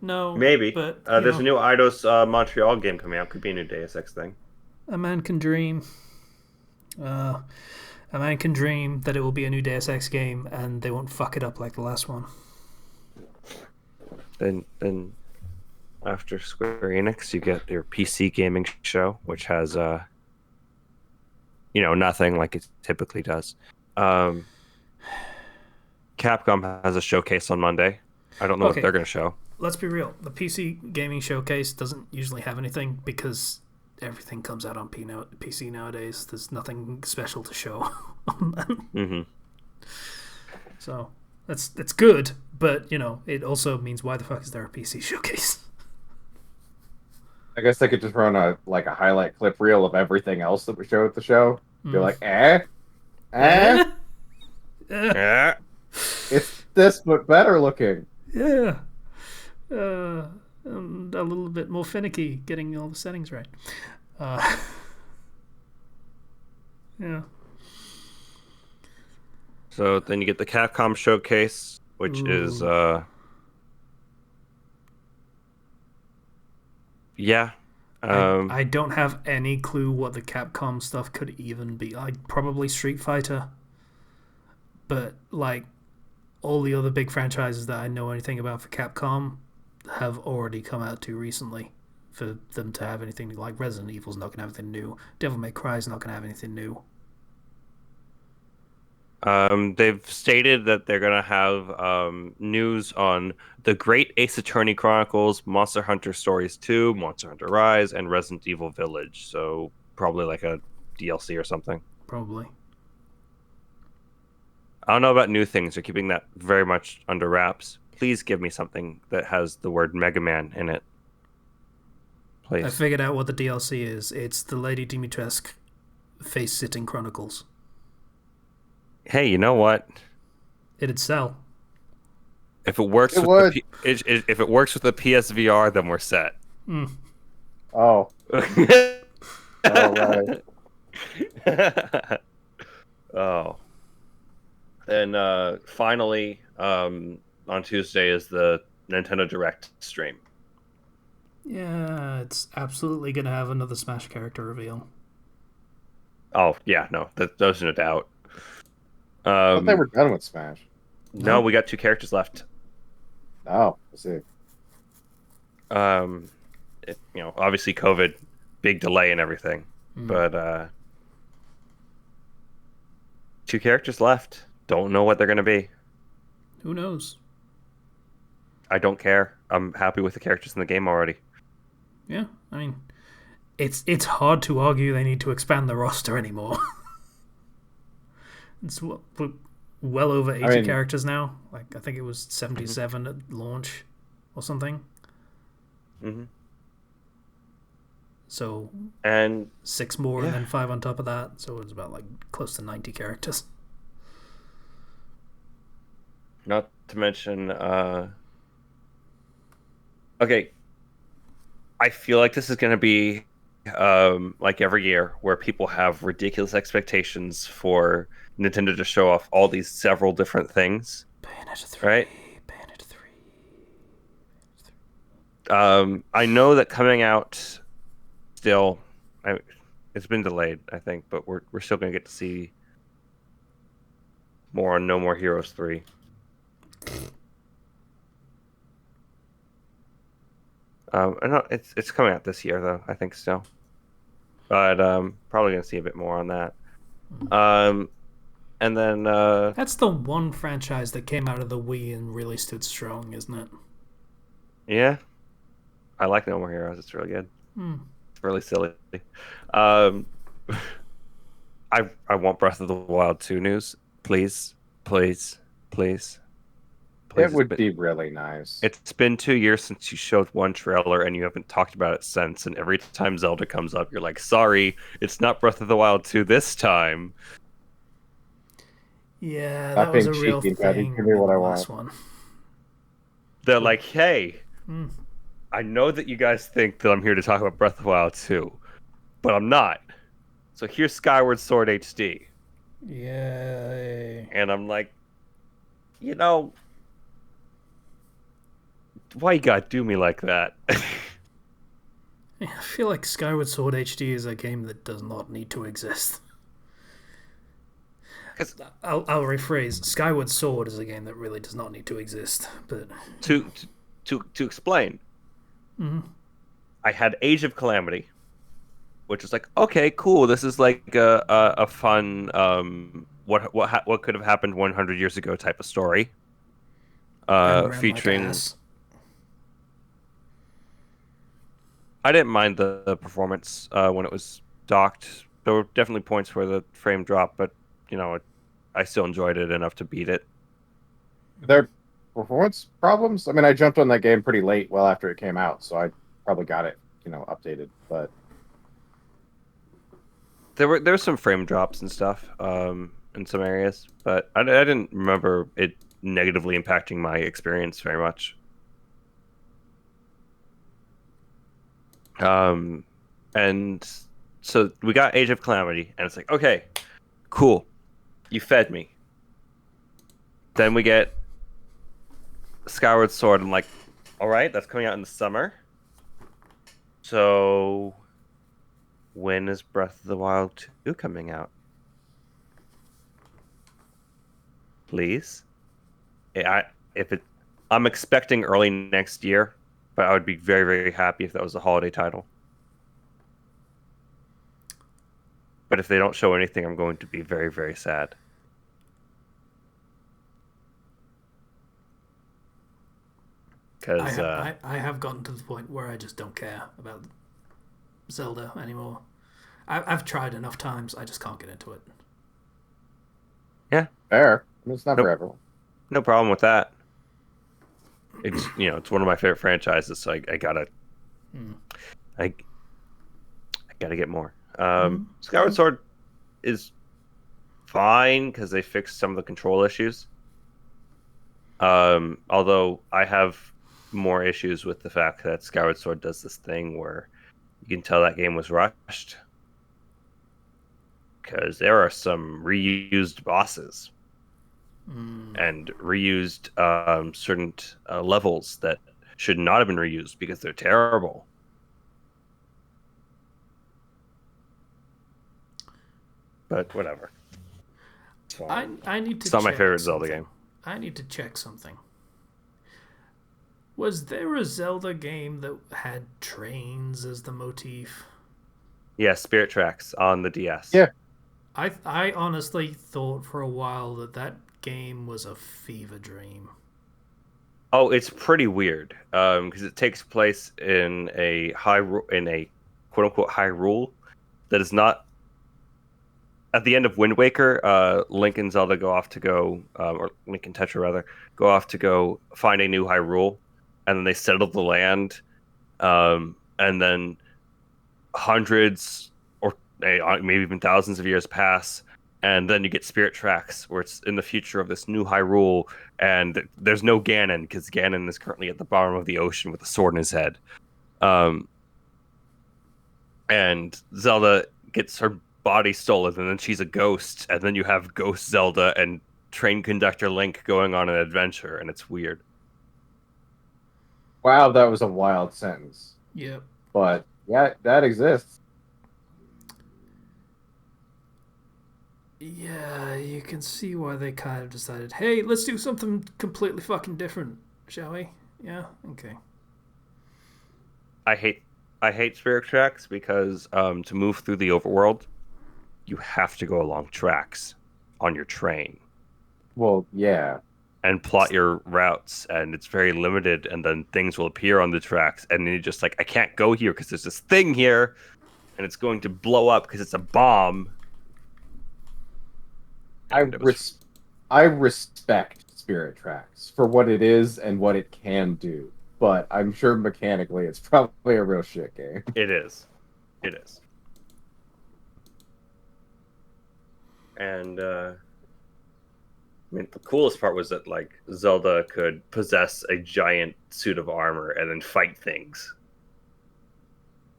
[SPEAKER 1] No.
[SPEAKER 2] Maybe.
[SPEAKER 1] But
[SPEAKER 2] There's a new Eidos Montreal game coming out. Could be a new Deus Ex thing.
[SPEAKER 1] A man can dream. A man can dream that it will be a new Deus Ex game and they won't fuck it up like the last one.
[SPEAKER 2] Then after Square Enix, you get their PC gaming show, which has nothing like it typically does. Capcom has a showcase on Monday. I don't know what they're going to show.
[SPEAKER 1] Let's be real. The PC gaming showcase doesn't usually have anything because everything comes out on PC nowadays. There's nothing special to show on that.
[SPEAKER 2] Mm-hmm.
[SPEAKER 1] So it's good, but it also means why the fuck is there a PC showcase?
[SPEAKER 3] I guess they could just run a highlight clip reel of everything else that we showed at the show. Be like,
[SPEAKER 2] Yeah.
[SPEAKER 3] it's this but better looking.
[SPEAKER 1] Yeah. And a little bit more finicky getting all the settings right. Yeah.
[SPEAKER 2] So then you get the Capcom showcase, which is yeah.
[SPEAKER 1] I don't have any clue what the Capcom stuff could even be. Probably Street Fighter. But all the other big franchises that I know anything about for Capcom have already come out too recently for them to have anything like Resident Evil's not going to have anything new. Devil May Cry's not going to have anything new.
[SPEAKER 2] They've stated that they're going to have news on The Great Ace Attorney Chronicles, Monster Hunter Stories 2, Monster Hunter Rise, and Resident Evil Village. So probably like a DLC or something.
[SPEAKER 1] Probably.
[SPEAKER 2] I don't know about new things. They're keeping that very much under wraps. Please give me something that has the word Mega Man in it. Please.
[SPEAKER 1] I figured out what the DLC is. It's the Lady Dimitrescu face-sitting chronicles.
[SPEAKER 2] Hey, you know what?
[SPEAKER 1] It'd sell.
[SPEAKER 2] If it works if it works with the PSVR, then we're set.
[SPEAKER 3] Oh. All right.
[SPEAKER 2] Oh. And finally, on Tuesday is the Nintendo Direct stream.
[SPEAKER 1] Yeah, it's absolutely going to have another Smash character reveal.
[SPEAKER 2] Oh, yeah, no, there's no doubt.
[SPEAKER 3] I thought they were done with Smash.
[SPEAKER 2] No, we got 2 characters left.
[SPEAKER 3] Oh, I see.
[SPEAKER 2] Obviously COVID, big delay and everything, but 2 characters left. Don't know what they're going to be.
[SPEAKER 1] Who knows?
[SPEAKER 2] I don't care. I'm happy with the characters in the game already.
[SPEAKER 1] Yeah, I mean, it's hard to argue they need to expand the roster anymore. It's well over 80 characters now. I think it was 77 at launch or something.
[SPEAKER 2] Mm-hmm.
[SPEAKER 1] So
[SPEAKER 2] And
[SPEAKER 1] 6 more and
[SPEAKER 2] yeah,
[SPEAKER 1] then 5 on top of that. So it's about like close to 90 characters.
[SPEAKER 2] not to mention, okay, I feel like this is going to be like every year where people have ridiculous expectations for Nintendo to show off all these several different things,
[SPEAKER 1] Bayonetta 3.
[SPEAKER 2] right?
[SPEAKER 1] Bayonetta 3.
[SPEAKER 2] I know that coming out still, I, it's been delayed, I think, but we're still going to get to see more on No More Heroes 3. I know it's coming out this year though, I think still, but probably going to see a bit more on that. Um, and then
[SPEAKER 1] That's the one franchise that came out of the Wii and really stood strong, isn't it?
[SPEAKER 2] yeah, I like No More Heroes. It's really good.
[SPEAKER 1] Hmm.
[SPEAKER 2] It's really silly. Um, I want Breath of the Wild 2 news, please, please, please,
[SPEAKER 3] It
[SPEAKER 2] please.
[SPEAKER 3] would be really nice.
[SPEAKER 2] It's been 2 years since you showed one trailer and you haven't talked about it since. And every time Zelda comes up, you're like, sorry, it's not Breath of the Wild 2 this time.
[SPEAKER 1] Yeah,
[SPEAKER 3] Not
[SPEAKER 1] that was
[SPEAKER 3] being
[SPEAKER 1] a real
[SPEAKER 3] cheeky, Daddy.
[SPEAKER 1] thing
[SPEAKER 3] Give me
[SPEAKER 1] in
[SPEAKER 3] what
[SPEAKER 1] the
[SPEAKER 3] I
[SPEAKER 1] last
[SPEAKER 3] want.
[SPEAKER 1] one.
[SPEAKER 2] They're like, hey,
[SPEAKER 1] Hmm.
[SPEAKER 2] I know that you guys think that I'm here to talk about Breath of the Wild 2, but I'm not. So here's Skyward Sword HD.
[SPEAKER 1] Yeah.
[SPEAKER 2] And I'm like, you know, why you gotta do me like that?
[SPEAKER 1] I feel like Skyward Sword HD is a game that does not need to exist.
[SPEAKER 2] 'Cause
[SPEAKER 1] I'll rephrase. Skyward Sword is a game that really does not need to exist. But
[SPEAKER 2] to to explain,
[SPEAKER 1] Mhm.
[SPEAKER 2] I had Age of Calamity, which was like, okay, cool. This is like a fun what could have happened 100 years ago type of story.
[SPEAKER 1] and ran like
[SPEAKER 2] Featuring,
[SPEAKER 1] ass.
[SPEAKER 2] I didn't mind the performance when it was docked. There were definitely points where the frame dropped, but you know, I still enjoyed it enough to beat it.
[SPEAKER 3] Their performance problems. I mean, I jumped on that game pretty late, well after it came out, so I probably got it, updated. But
[SPEAKER 2] There were some frame drops and stuff in some areas, but I didn't remember it negatively impacting my experience very much. Um, and so we got Age of Calamity, and it's like, okay, cool, you fed me. Then we get Skyward Sword. I'm like, all right, that's coming out in the summer. So when is Breath of the Wild 2 coming out? Please? I if it I'm expecting early next year, but I would be very, very happy if that was a holiday title. But if they don't show anything, I'm going to be very, very sad. Because
[SPEAKER 1] I have gotten to the point where I just don't care about Zelda anymore. I've tried enough times. I just can't get into it.
[SPEAKER 2] yeah,
[SPEAKER 3] fair. I mean, it's not for
[SPEAKER 2] nope,
[SPEAKER 3] everyone.
[SPEAKER 2] no problem with that. It's it's one of my favorite franchises, so I gotta
[SPEAKER 1] Hmm.
[SPEAKER 2] I, I gotta get more.
[SPEAKER 1] Mm.
[SPEAKER 2] Skyward Sword is fine because they fixed some of the control issues. Although I have more issues with the fact that Skyward Sword does this thing where you can tell that game was rushed because there are some reused bosses and reused certain levels that should not have been reused because they're terrible. But whatever. It's fine.
[SPEAKER 1] I need to.
[SPEAKER 2] It's not my
[SPEAKER 1] check
[SPEAKER 2] favorite
[SPEAKER 1] something.
[SPEAKER 2] Zelda game.
[SPEAKER 1] I need to check something. Was there a Zelda game that had trains as the motif?
[SPEAKER 2] Yeah, Spirit Tracks on the DS.
[SPEAKER 3] Yeah.
[SPEAKER 1] I honestly thought for a while that game was a fever dream.
[SPEAKER 2] Oh, it's pretty weird because it takes place in a in a quote unquote Hyrule that is not. At the end of Wind Waker, Link and Zelda go off to go, or Link and Tetra rather, go off to go find a new Hyrule, and then they settle the land, and then hundreds or maybe even thousands of years pass, and then you get Spirit Tracks, where it's in the future of this new Hyrule, and there's no Ganon because Ganon is currently at the bottom of the ocean with a sword in his head. And Zelda gets her body stolen, and then she's a ghost, and then you have Ghost Zelda and train conductor Link going on an adventure, and it's weird.
[SPEAKER 3] Wow, that was a wild sentence.
[SPEAKER 1] Yep.
[SPEAKER 3] But yeah, that exists.
[SPEAKER 1] Yeah, you can see why they kind of decided, hey, let's do something completely fucking different, shall we? Yeah, okay.
[SPEAKER 2] I hate Spirit Tracks because to move through the overworld, you have to go along tracks on your train
[SPEAKER 3] Well, yeah.
[SPEAKER 2] and plot your routes, and it's very limited, and then things will appear on the tracks, and then you're just like, I can't go here because there's this thing here, and it's going to blow up because it's a bomb.
[SPEAKER 3] I respect Spirit Tracks for what it is and what it can do, but I'm sure mechanically it's probably a real shit game.
[SPEAKER 2] It is. It is. And I mean, the coolest part was that like Zelda could possess a giant suit of armor and then fight things.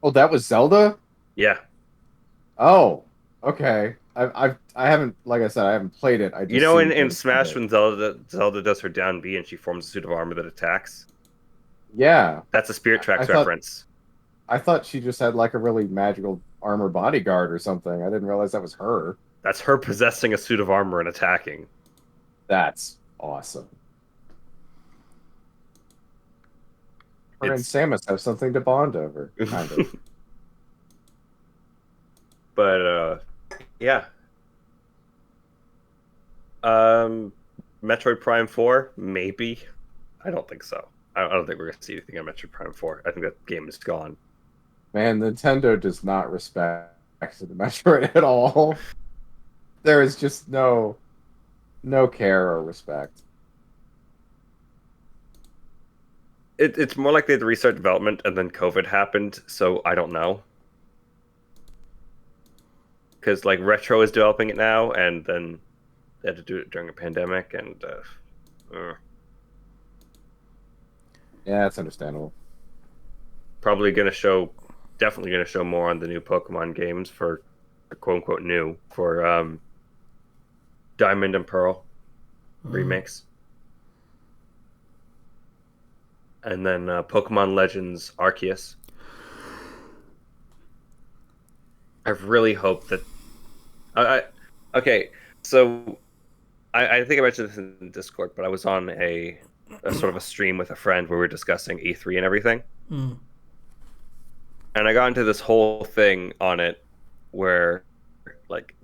[SPEAKER 3] Oh, that was Zelda?
[SPEAKER 2] Yeah.
[SPEAKER 3] Oh, okay. I haven't, like I said, I haven't played it. I just
[SPEAKER 2] You know,
[SPEAKER 3] seen
[SPEAKER 2] in
[SPEAKER 3] things
[SPEAKER 2] Smash,
[SPEAKER 3] from it.
[SPEAKER 2] when Zelda does her down B and she forms a suit of armor that attacks,
[SPEAKER 3] Yeah,
[SPEAKER 2] that's a Spirit Tracks
[SPEAKER 3] I thought
[SPEAKER 2] reference.
[SPEAKER 3] I thought she just had like a really magical armor bodyguard or something. I didn't realize that was her.
[SPEAKER 2] That's her possessing a suit of armor and attacking.
[SPEAKER 3] That's awesome. Her and
[SPEAKER 2] It's
[SPEAKER 3] Samus have something to bond over, kind of.
[SPEAKER 2] but yeah. Metroid Prime 4, maybe. I don't think so. I don't think we're gonna see anything on Metroid Prime 4. I think that game is gone.
[SPEAKER 3] Man, Nintendo does not respect the Metroid at all. There is just no care or respect.
[SPEAKER 2] It's more likely to restart development, and then COVID happened, so I don't know. Because like Retro is developing it now, and then they had to do it during a pandemic, and
[SPEAKER 3] Yeah, that's understandable.
[SPEAKER 2] definitely gonna show more on the new Pokemon games for quote unquote new for Diamond and Pearl remakes, and then Pokemon Legends Arceus. I really hope that okay, so I think I mentioned this in Discord, but I was on a sort of a stream with a friend where we were discussing E3 and everything.
[SPEAKER 1] Mm.
[SPEAKER 2] And I got into this whole thing on it where like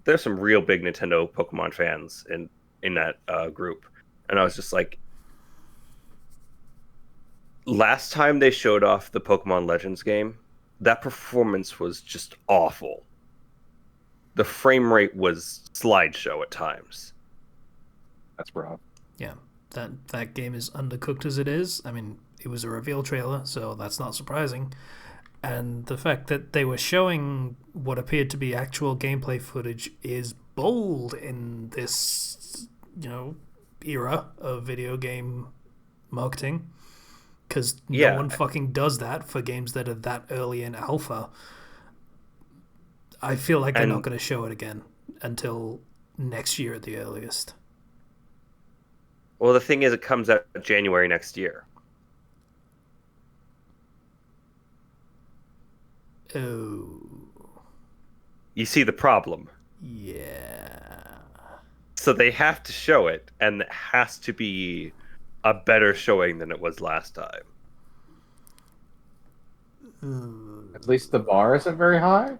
[SPEAKER 2] there's some real big Nintendo Pokemon fans in that group. And I was just like, last time they showed off the Pokemon Legends game, that performance was just awful. The frame rate was slideshow at times.
[SPEAKER 3] That's rough.
[SPEAKER 1] Yeah, that game is undercooked as it is. I mean, it was a reveal trailer, so that's not surprising. And the fact that they were showing what appeared to be actual gameplay footage is bold in this, era of video game marketing. Because no one fucking does that for games that are that early in alpha. I feel like they're not going to show it again until next year at the earliest.
[SPEAKER 2] Well, the thing is, it comes out January next year.
[SPEAKER 1] Oh.
[SPEAKER 2] You see the problem.
[SPEAKER 1] Yeah.
[SPEAKER 2] So they have to show it, and it has to be a better showing than it was last time.
[SPEAKER 3] At least the bar isn't very high.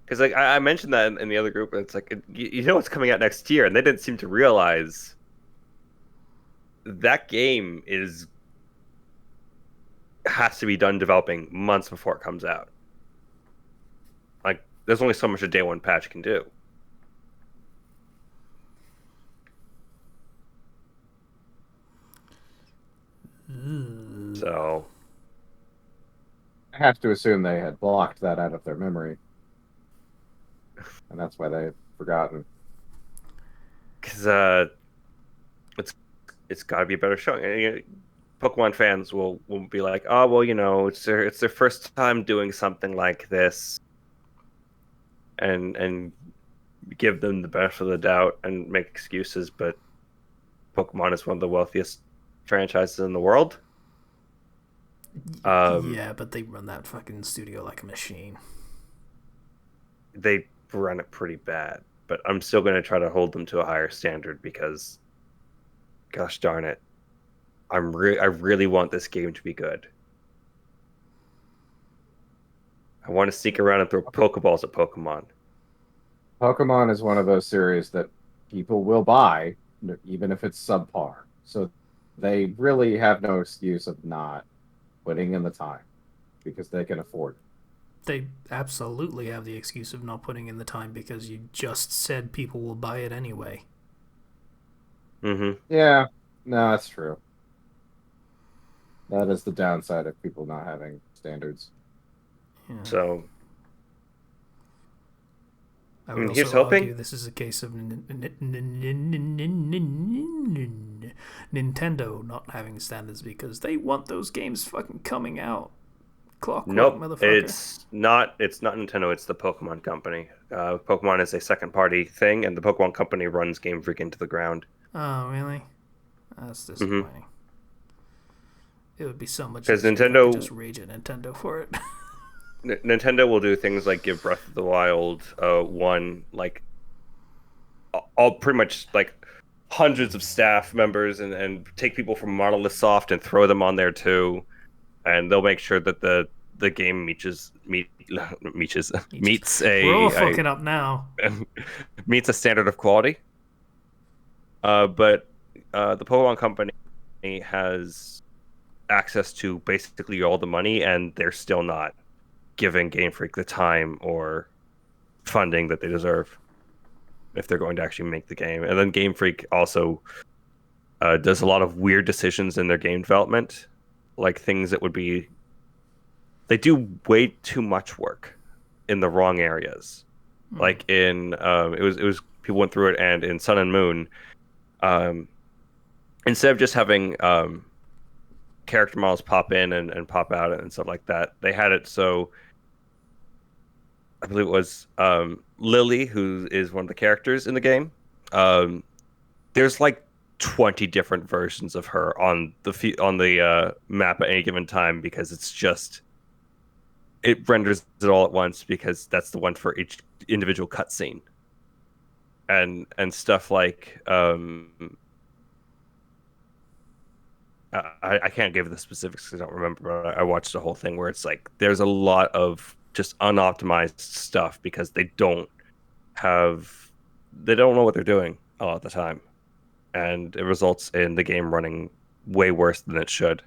[SPEAKER 2] Because like I mentioned that in the other group, and it's like it's coming out next year, and they didn't seem to realize that game has to be done developing months before it comes out. Like, there's only so much a day one patch can do. So
[SPEAKER 3] I have to assume they had blocked that out of their memory, and that's why they've forgotten.
[SPEAKER 2] Because it's it's got to be a better showing. Pokemon fans will be like, oh well, it's their first time doing something like this, and give them the benefit of the doubt and make excuses. But Pokemon is one of the wealthiest franchises in the world.
[SPEAKER 1] Yeah, but they run that fucking studio like a machine.
[SPEAKER 2] They run it pretty bad, but I'm still going to try to hold them to a higher standard because, gosh darn it, I really want this game to be good. I want to sneak around and throw Pokeballs at Pokemon.
[SPEAKER 3] Pokemon is one of those series that people will buy, even if it's subpar. So they really have no excuse of not putting in the time because they can afford it.
[SPEAKER 1] They absolutely have the excuse of not putting in the time because you just said people will buy it anyway.
[SPEAKER 2] Mm-hmm.
[SPEAKER 3] Yeah, no, that's true. That is the downside of people not having standards.
[SPEAKER 1] Yeah.
[SPEAKER 2] So,
[SPEAKER 1] I would
[SPEAKER 2] here's
[SPEAKER 1] also
[SPEAKER 2] hoping.
[SPEAKER 1] argue this is a case of Nintendo not having standards because they want those games fucking coming out. Clockwork,
[SPEAKER 2] Nope,
[SPEAKER 1] motherfucker.
[SPEAKER 2] it's not. It's not Nintendo. It's the Pokemon Company. Pokemon is a second-party thing, and the Pokemon Company runs Game Freak into the ground.
[SPEAKER 1] Oh, really? That's
[SPEAKER 2] Mm-hmm.
[SPEAKER 1] disappointing. It would be so much
[SPEAKER 2] Because
[SPEAKER 1] easier if I could
[SPEAKER 2] Nintendo
[SPEAKER 1] just rage at Nintendo for it.
[SPEAKER 2] Nintendo will do things like give Breath of the Wild one like all pretty much like hundreds of staff members and take people from Monolith Soft and throw them on there too, and they'll make sure that the game meets
[SPEAKER 1] We're all
[SPEAKER 2] a
[SPEAKER 1] fucking up now.
[SPEAKER 2] meets a standard of quality. But the Pokemon Company has access to basically all the money, and they're still not giving Game Freak the time or funding that they deserve if they're going to actually make the game. And then Game Freak also does a lot of weird decisions in their game development, like things that would be they do way too much work in the wrong areas. Like in it was people went through it, and in Sun and Moon, um, instead of just having character models pop in and pop out and stuff like that, they had it so I believe it was Lily, who is one of the characters in the game. There's like 20 different versions of her on the map at any given time because it's just it renders it all at once because that's the one for each individual cutscene, and stuff like I can't give the specifics because I don't remember, but I watched the whole thing where it's like there's a lot of just unoptimized stuff because they don't know what they're doing a lot of the time, and it results in the game running way worse than it should.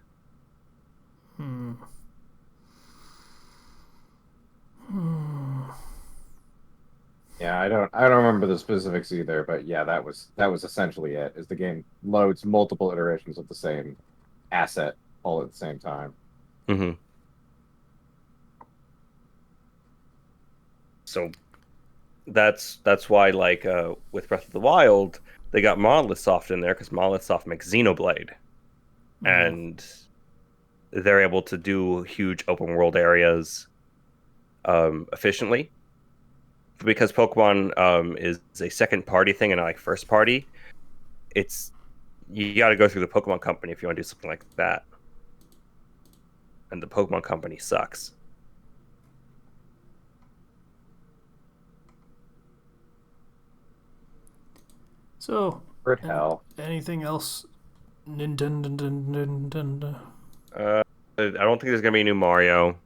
[SPEAKER 3] Yeah, I don't remember the specifics either, but yeah, that was essentially it. Is the game loads multiple iterations of the same asset all at the same time.
[SPEAKER 2] Mm-hmm. So that's why like with Breath of the Wild they got Monolith Soft in there because Monolith Soft makes Xenoblade, and they're able to do huge open world areas efficiently because Pokemon is a second party thing and not like first party. It's you got to go through the Pokemon Company if you want to do something like that, and the Pokemon Company sucks.
[SPEAKER 1] So,
[SPEAKER 3] For hell.
[SPEAKER 1] anything else? Nintendo.
[SPEAKER 2] I don't think there's gonna be a new Mario.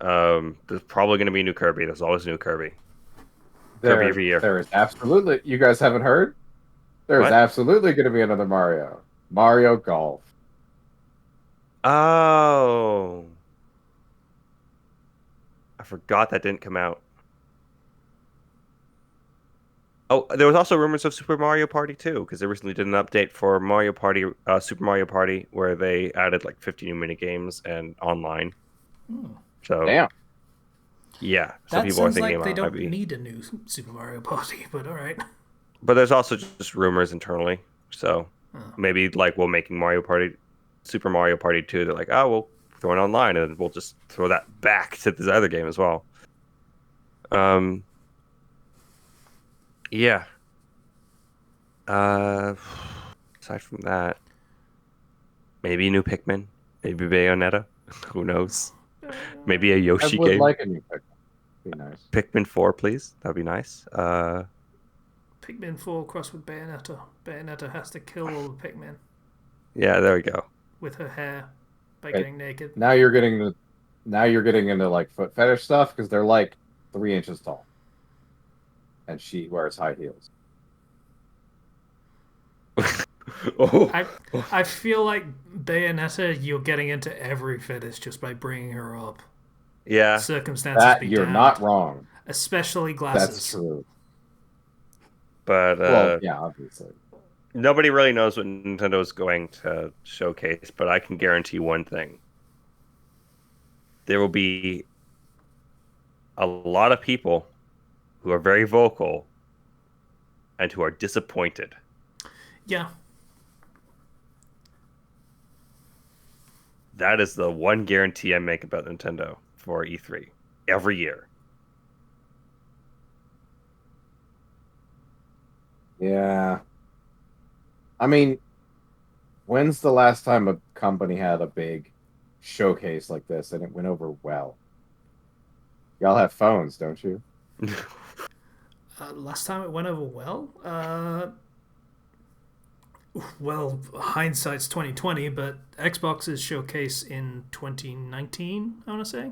[SPEAKER 2] There's probably gonna be a new Kirby. There's always a new Kirby. Kirby every year.
[SPEAKER 3] There is absolutely. You guys haven't heard? There is
[SPEAKER 2] What?
[SPEAKER 3] absolutely going to be another Mario. Mario Golf.
[SPEAKER 2] Oh, I forgot that didn't come out. Oh, there was also rumors of Super Mario Party 2 because they recently did an update for Mario Party, Super Mario Party, where they added like 50 new mini games and online. So
[SPEAKER 3] Damn.
[SPEAKER 2] yeah, some
[SPEAKER 1] That
[SPEAKER 2] people are
[SPEAKER 1] sounds
[SPEAKER 2] thinking
[SPEAKER 1] like they
[SPEAKER 2] about
[SPEAKER 1] don't
[SPEAKER 2] maybe.
[SPEAKER 1] need a new Super Mario Party, but alright.
[SPEAKER 2] But there's also just rumors internally. So
[SPEAKER 1] Oh.
[SPEAKER 2] maybe like we'll making Super Mario Party 2. They're like, oh, we'll throw it online and we'll just throw that back to this other game as well. Um, yeah. Uh, aside from that, maybe new Pikmin, maybe Bayonetta. Who knows? Maybe a
[SPEAKER 3] I
[SPEAKER 2] Yoshi
[SPEAKER 3] would
[SPEAKER 2] game.
[SPEAKER 3] like a new Pikmin. Be nice.
[SPEAKER 2] Pikmin 4, please. That'd be nice.
[SPEAKER 1] Pikmin 4 crossed with Bayonetta. Bayonetta has to kill all the Pikmin
[SPEAKER 2] Yeah, there we go.
[SPEAKER 1] with her hair by
[SPEAKER 3] Okay,
[SPEAKER 1] getting naked.
[SPEAKER 3] now you're getting into like foot fetish stuff because they're like 3 inches tall, and she wears high heels.
[SPEAKER 2] Oh,
[SPEAKER 1] I I feel like Bayonetta, you're getting into every fetish just by bringing her up.
[SPEAKER 2] yeah,
[SPEAKER 1] Circumstances
[SPEAKER 3] That
[SPEAKER 1] be
[SPEAKER 3] you're
[SPEAKER 1] damned.
[SPEAKER 3] not wrong.
[SPEAKER 1] Especially
[SPEAKER 3] That's
[SPEAKER 1] glasses.
[SPEAKER 3] true.
[SPEAKER 2] but
[SPEAKER 3] Well, yeah, obviously.
[SPEAKER 2] nobody really knows what Nintendo is going to showcase. But I can guarantee one thing: there will be a lot of people who are very vocal and who are disappointed.
[SPEAKER 1] Yeah.
[SPEAKER 2] That is the one guarantee I make about Nintendo for E3 every year.
[SPEAKER 3] Yeah. I mean, when's the last time a company had a big showcase like this and it went over well? Y'all have phones, don't you?
[SPEAKER 1] Last time it went over well. Well, hindsight's 2020, but Xbox's showcase in 2019, I want to say.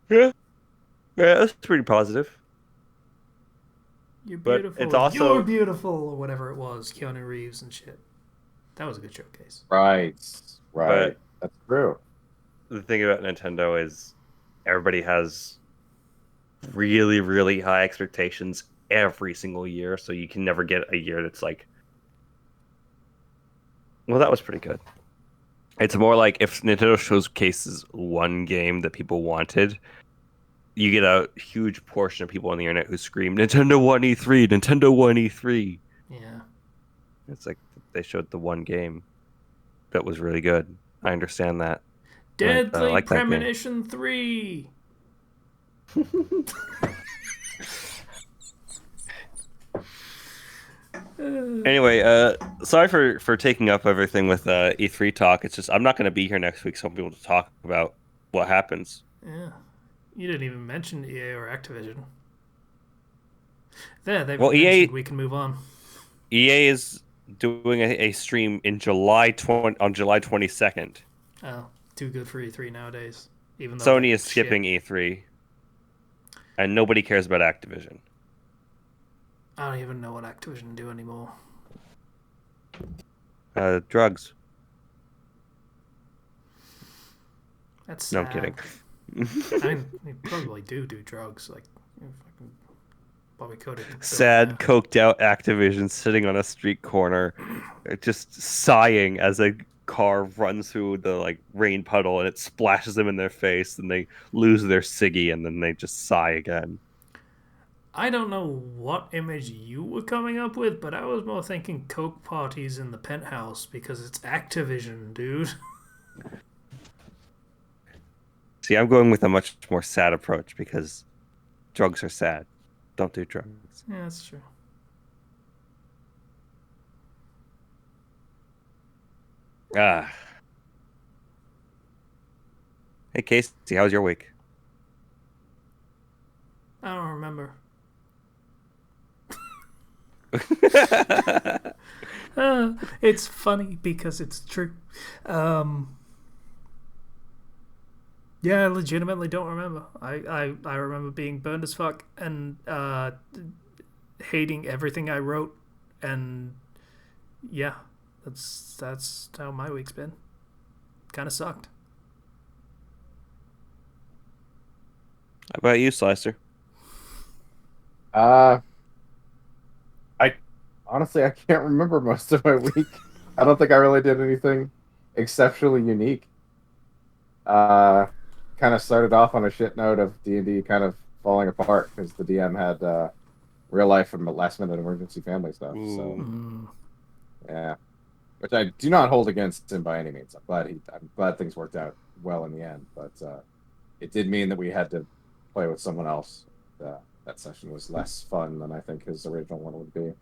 [SPEAKER 2] Yeah, yeah, that's pretty positive.
[SPEAKER 1] You're
[SPEAKER 2] But it's
[SPEAKER 1] beautiful. You're
[SPEAKER 2] also
[SPEAKER 1] beautiful, or whatever it was. Keanu Reeves and shit. That was a good showcase.
[SPEAKER 3] Right. Right.
[SPEAKER 2] but
[SPEAKER 3] That's true.
[SPEAKER 2] the thing about Nintendo is everybody has really, really high expectations every single year, so you can never get a year that's like, well, that was pretty good. It's more like if Nintendo showcases one game that people wanted, you get a huge portion of people on the internet who scream, Nintendo won E3, Nintendo won E3.
[SPEAKER 1] Yeah.
[SPEAKER 2] It's like they showed the one game that was really good. I understand that. And I
[SPEAKER 1] Deadly
[SPEAKER 2] like that game.
[SPEAKER 1] Premonition 3.
[SPEAKER 2] Anyway, sorry for taking up everything with E3 talk. It's just I'm not going to be here next week, so I'll be able to talk about what happens.
[SPEAKER 1] Yeah. You didn't even mention EA or Activision. There, they've
[SPEAKER 2] Well,
[SPEAKER 1] mentioned we can move on.
[SPEAKER 2] EA is doing a stream in on July 22nd.
[SPEAKER 1] Oh, too good for E3 nowadays. Even though
[SPEAKER 2] Sony
[SPEAKER 1] they're
[SPEAKER 2] is skipping
[SPEAKER 1] shit.
[SPEAKER 2] E3, and nobody cares about Activision.
[SPEAKER 1] I don't even know what Activision do anymore.
[SPEAKER 2] Drugs.
[SPEAKER 1] That's sad.
[SPEAKER 2] No, I'm kidding.
[SPEAKER 1] I mean, they probably do drugs. Like, fucking Bobby Kotick.
[SPEAKER 2] Sad, coked out Activision sitting on a street corner, just sighing as a car runs through the like rain puddle and it splashes them in their face, and they lose their ciggy, and then they just sigh again.
[SPEAKER 1] I don't know what image you were coming up with, but I was more thinking Coke parties in the penthouse because it's Activision, dude.
[SPEAKER 2] See, I'm going with a much more sad approach because drugs are sad. Don't do drugs.
[SPEAKER 1] Yeah, that's true.
[SPEAKER 2] Ah. Hey, Casey, how's your week?
[SPEAKER 1] I don't remember. It's funny because it's true. Yeah, I legitimately don't remember. I remember being burned as fuck and hating everything I wrote, and yeah, that's how my week's been. Kind of sucked.
[SPEAKER 2] How about you, Slicer?
[SPEAKER 3] I honestly I can't remember most of my week. I don't think I really did anything exceptionally unique. Kind of started off on a shit note of D&D kind of falling apart because the DM had real life and last minute emergency family stuff. So
[SPEAKER 1] Mm.
[SPEAKER 3] yeah, which I do not hold against him by any means. I'm glad things worked out well in the end, but it did mean that we had to play with someone else. That session was less fun than I think his original one would be.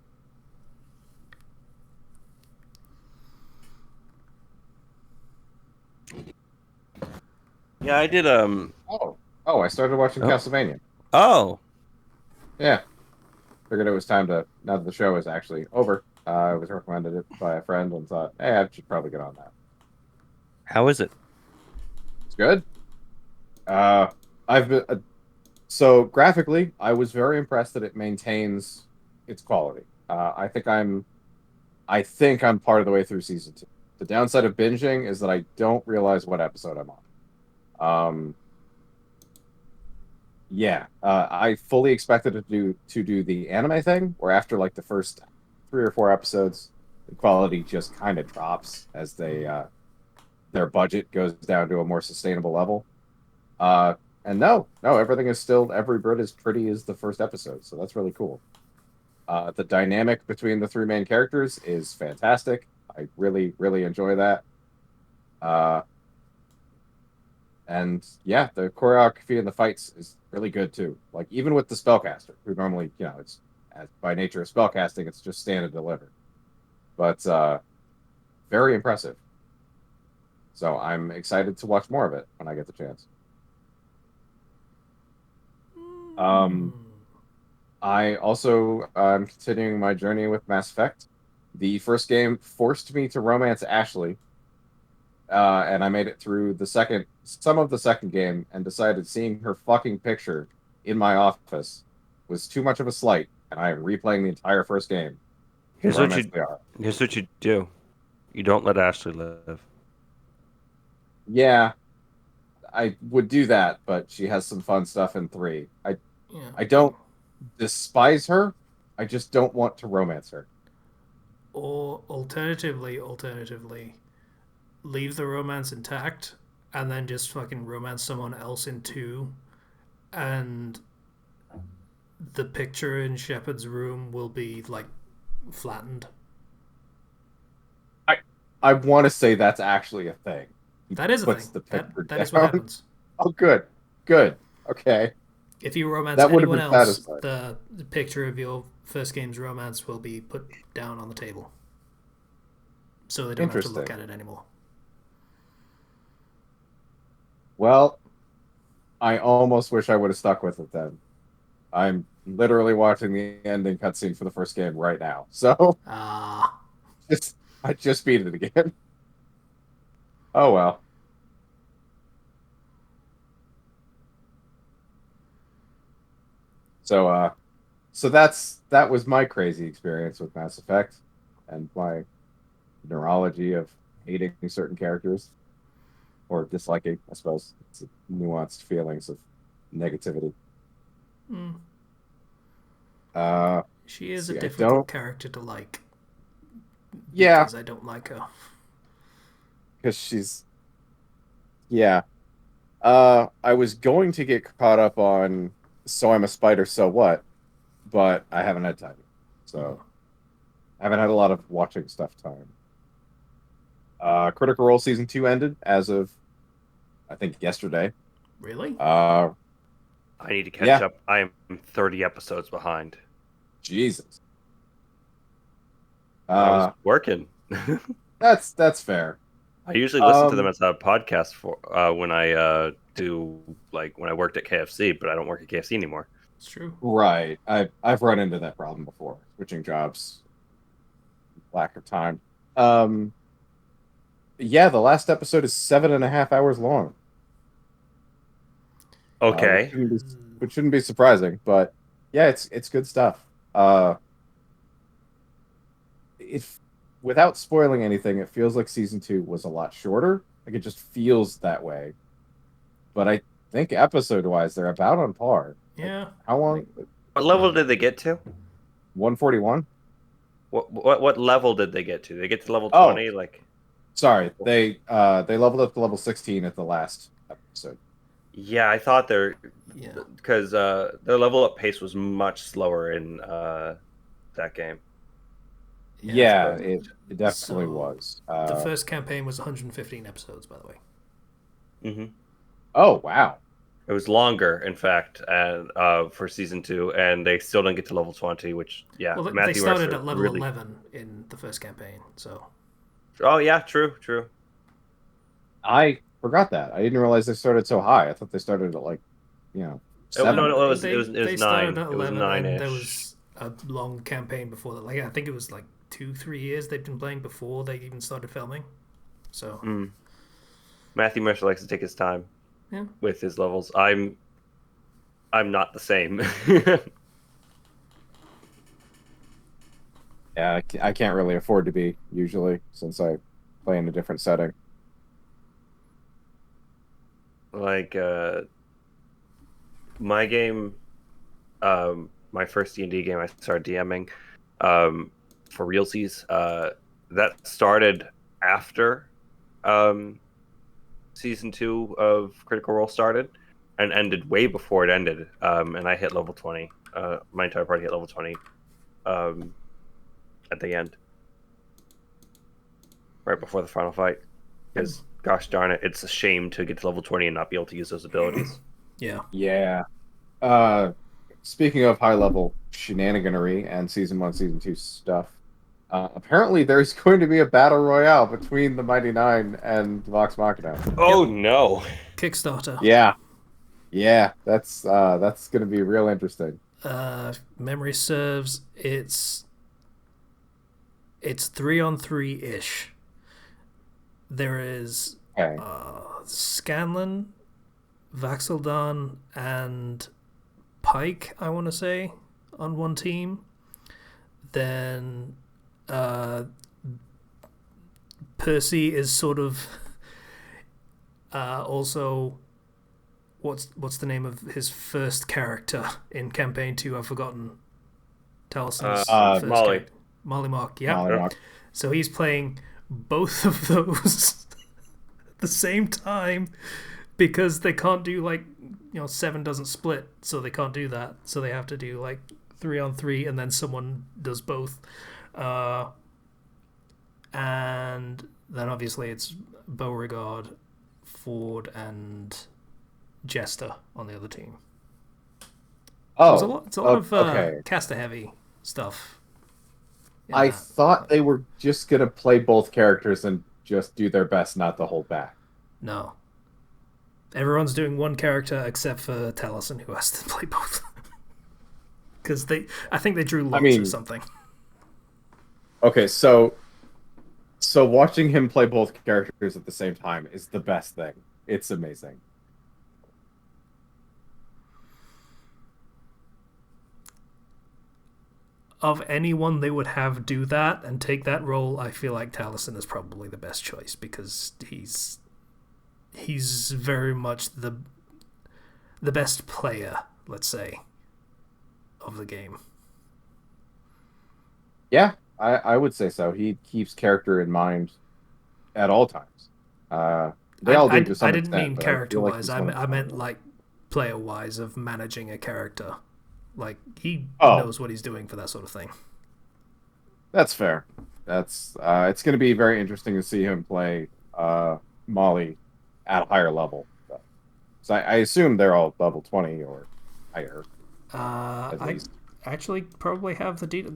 [SPEAKER 2] Yeah, I did.
[SPEAKER 3] Oh, I started watching
[SPEAKER 2] Oh.
[SPEAKER 3] Castlevania.
[SPEAKER 2] Oh.
[SPEAKER 3] Yeah, figured it was time to, now that the show is actually over. I was recommended it by a friend and thought, hey, I should probably get on that.
[SPEAKER 2] How is it?
[SPEAKER 3] It's good. Uh, I've been so graphically, I was very impressed that it maintains its quality. I think I'm part of the way through season 2. The downside of binging is that I don't realize what episode I'm on. Yeah, I fully expected to do the anime thing, where after like the first 3 or 4 episodes, the quality just kind of drops as their budget goes down to a more sustainable level. Uh, and no, everything is still every bit as pretty as the first episode, so that's really cool. The dynamic between the 3 main characters is fantastic. I really, really enjoy that. Uh, and yeah, the choreography and the fights is really good too. Like even with the spellcaster, who normally, it's by nature of spellcasting, it's just stand and deliver. But very impressive. So I'm excited to watch more of it when I get the chance.
[SPEAKER 1] Mm.
[SPEAKER 3] I also am continuing my journey with Mass Effect. The first game forced me to romance Ashley, and I made it through some of the second game, and decided seeing her fucking picture in my office was too much of a slight, and I am replaying the entire first game to
[SPEAKER 2] Here's what
[SPEAKER 3] romance
[SPEAKER 2] you.
[SPEAKER 3] Liara.
[SPEAKER 2] Here's what you do. You don't let Ashley live.
[SPEAKER 3] Yeah, I would do that, but she has some fun stuff in 3.
[SPEAKER 1] Yeah.
[SPEAKER 3] I don't despise her. I just don't want to romance her.
[SPEAKER 1] Or alternatively, leave the romance intact and then just fucking romance someone else in 2, and the picture in Shepard's room will be like flattened.
[SPEAKER 3] I want to say that's actually a thing. He
[SPEAKER 1] That is a thing.
[SPEAKER 3] puts the
[SPEAKER 1] That
[SPEAKER 3] picture
[SPEAKER 1] that is what
[SPEAKER 3] down.
[SPEAKER 1] happens.
[SPEAKER 3] Oh, good, good. Okay,
[SPEAKER 1] If you romance
[SPEAKER 3] that would have
[SPEAKER 1] anyone
[SPEAKER 3] been
[SPEAKER 1] else,
[SPEAKER 3] satisfying.
[SPEAKER 1] the picture of your first game's romance will be put down on the table, so they don't have to look
[SPEAKER 3] Interesting.
[SPEAKER 1] at it anymore.
[SPEAKER 3] Well, I almost wish I would have stuck with it then. I'm literally watching the ending cutscene for the first game right now. So
[SPEAKER 1] Ah,
[SPEAKER 3] I just beat it again. Oh well. So that was my crazy experience with Mass Effect and my neurology of hating certain characters or disliking, I suppose. It's nuanced feelings of negativity.
[SPEAKER 1] mm,
[SPEAKER 3] Uh
[SPEAKER 1] she is a
[SPEAKER 3] see, I
[SPEAKER 1] difficult
[SPEAKER 3] don't
[SPEAKER 1] character to like
[SPEAKER 3] yeah,
[SPEAKER 1] because I don't like her.
[SPEAKER 3] because she's yeah. I was going to get caught up on So I'm a Spider, So What, but I haven't had time.
[SPEAKER 1] Mm.
[SPEAKER 3] So I haven't had a lot of watching stuff time. Critical Role season 2 ended as of I think yesterday.
[SPEAKER 1] Really?
[SPEAKER 3] Uh,
[SPEAKER 2] I need to catch
[SPEAKER 3] yeah,
[SPEAKER 2] up. I am 30 episodes behind.
[SPEAKER 3] Jesus.
[SPEAKER 2] I was
[SPEAKER 3] Uh,
[SPEAKER 2] working.
[SPEAKER 3] that's fair.
[SPEAKER 2] I usually listen to them
[SPEAKER 3] Um,
[SPEAKER 2] as a podcast for when I do like when I worked at KFC, but I don't work at KFC anymore.
[SPEAKER 1] It's true.
[SPEAKER 3] right. I've run into that problem before, switching jobs, lack of time. Um, yeah, the last episode is 7.5 hours long. Which
[SPEAKER 2] Okay.
[SPEAKER 3] shouldn't be surprising, but yeah, it's good stuff. If without spoiling anything, it feels like season 2 was a lot shorter. Like it just feels that way. But I think episode wise, they're about on par. Like
[SPEAKER 1] Yeah.
[SPEAKER 3] how long?
[SPEAKER 2] What level did they get to?
[SPEAKER 3] 141.
[SPEAKER 2] What level did they get to? They get to level
[SPEAKER 3] Oh,
[SPEAKER 2] 20? Like
[SPEAKER 3] Sorry, they leveled up to level 16 at the last episode.
[SPEAKER 2] Yeah, I thought
[SPEAKER 1] Yeah.
[SPEAKER 2] because their level up pace was much slower in that game.
[SPEAKER 3] Yeah,
[SPEAKER 1] So,
[SPEAKER 3] it definitely
[SPEAKER 1] so
[SPEAKER 3] was.
[SPEAKER 1] the first campaign was 115 episodes, by the way.
[SPEAKER 2] Hmm.
[SPEAKER 3] Oh wow.
[SPEAKER 2] It was longer, in fact, and for season 2, and they still didn't get to level 20. Which, yeah,
[SPEAKER 1] Well, they
[SPEAKER 2] Matthew
[SPEAKER 1] started
[SPEAKER 2] Mercer
[SPEAKER 1] at level
[SPEAKER 2] really.
[SPEAKER 1] 11 in the first campaign, so
[SPEAKER 2] Oh yeah, true, true.
[SPEAKER 3] I forgot that. I didn't realize they started so high. I thought they started at like,
[SPEAKER 2] No,
[SPEAKER 3] 7.
[SPEAKER 2] no, it was
[SPEAKER 1] they started
[SPEAKER 2] 9.
[SPEAKER 1] at
[SPEAKER 2] It was
[SPEAKER 1] 11, and there
[SPEAKER 2] 9-ish.
[SPEAKER 1] was a long campaign before that. Like I think it was like 2-3 years they've been playing before they even started filming. So
[SPEAKER 2] Mm. Matthew Mercer likes to take his time
[SPEAKER 1] yeah,
[SPEAKER 2] with his levels. I'm not the same.
[SPEAKER 3] Yeah, I can't really afford to be usually since I play in a different setting.
[SPEAKER 2] Like my game, my first D&D game, I started DMing for realsies. That started after um, season 2 of Critical Role started, and ended way before it ended. And I hit level 20. My entire party hit level 20 um, at the end, right before the final fight. Because gosh darn it, it's a shame to get to level 20 and not be able to use those abilities.
[SPEAKER 1] yeah.
[SPEAKER 3] Yeah. Uh, Speaking of high level shenaniganery and season 1, season 2 stuff, apparently there's going to be a battle royale between the Mighty Nine and Vox Machina.
[SPEAKER 2] Oh
[SPEAKER 1] Yep.
[SPEAKER 2] no!
[SPEAKER 1] Kickstarter.
[SPEAKER 3] Yeah, yeah, that's going to be real interesting.
[SPEAKER 1] Memory serves, it's 3-on-3 ish. There is
[SPEAKER 3] Okay.
[SPEAKER 1] Scanlan, Vaxildan, and Pike, I want to say, on one team. Then Percy is sort of also what's the name of his first character in campaign 2? I've forgotten. Talison's first
[SPEAKER 2] Molly.
[SPEAKER 1] character, Molly Mock. Yep.
[SPEAKER 3] Molly
[SPEAKER 2] Yep.
[SPEAKER 3] Rock.
[SPEAKER 1] So he's playing both of those at the same time because they can't do 7 doesn't split, so they can't do that. So they have to do 3-on-3, and then someone does both. And then obviously it's Beauregard, Ford, and Jester on the other team. So
[SPEAKER 3] Oh,
[SPEAKER 1] it's a lot of
[SPEAKER 3] okay.
[SPEAKER 1] caster heavy stuff.
[SPEAKER 3] I
[SPEAKER 1] That.
[SPEAKER 3] thought they were just going to play both characters and just do their best not to hold back.
[SPEAKER 1] No. Everyone's doing one character except for Taliesin, who has to play both. Because I think they drew lots or something.
[SPEAKER 3] Okay, so watching him play both characters at the same time is the best thing. It's amazing.
[SPEAKER 1] Of anyone they would have do that and take that role, I feel like Taliesin is probably the best choice because he's very much the best player, let's say, of the game.
[SPEAKER 3] Yeah, I would say so. He keeps character in mind at all times. They all do to some
[SPEAKER 1] I didn't
[SPEAKER 3] extent,
[SPEAKER 1] mean
[SPEAKER 3] but I
[SPEAKER 1] character
[SPEAKER 3] feel like
[SPEAKER 1] wise.
[SPEAKER 3] he's one of the
[SPEAKER 1] I meant
[SPEAKER 3] stronger.
[SPEAKER 1] player wise of managing a character. He
[SPEAKER 3] Oh,
[SPEAKER 1] knows what he's doing for that sort of thing.
[SPEAKER 3] that's fair. That's it's going to be very interesting to see him play Molly at a higher level. So I assume they're all level 20 or higher at
[SPEAKER 1] I
[SPEAKER 3] least.
[SPEAKER 1] actually probably have the detail.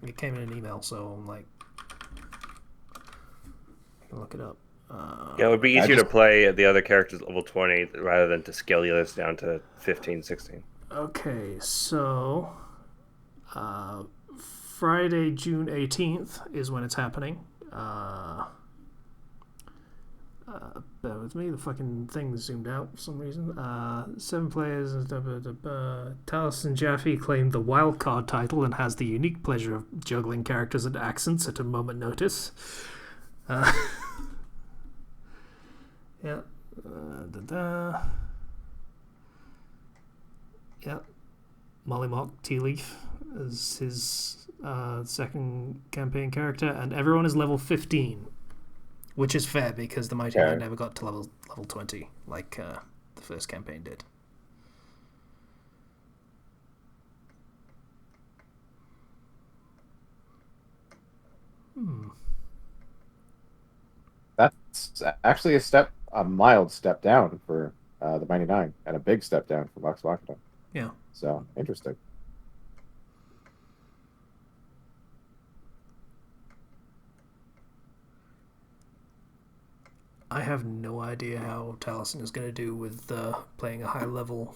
[SPEAKER 1] It came in an email, so I'm I can look it up.
[SPEAKER 2] Yeah, it would be
[SPEAKER 3] I
[SPEAKER 2] easier to
[SPEAKER 3] just
[SPEAKER 2] play the other characters at level 20 rather than to scale the others down to 15, 16.
[SPEAKER 1] Okay, so Friday, June 18th is when it's happening. Bear with me, the fucking thing zoomed out for some reason. 7 players. Taliesin Jaffe claimed the wildcard title and has the unique pleasure of juggling characters and accents at a moment notice. Yeah. Yeah. Molly Mock Tea Leaf is his second campaign character, and everyone is level 15, which is fair because the Mighty
[SPEAKER 3] Okay.
[SPEAKER 1] Nine never got to level 20 like the first campaign did.
[SPEAKER 3] That's actually a mild step down for the Mighty Nine, and a big step down for Vox Machina.
[SPEAKER 1] Yeah.
[SPEAKER 3] So interesting.
[SPEAKER 1] I have no idea how Taliesin is going to do with playing a high level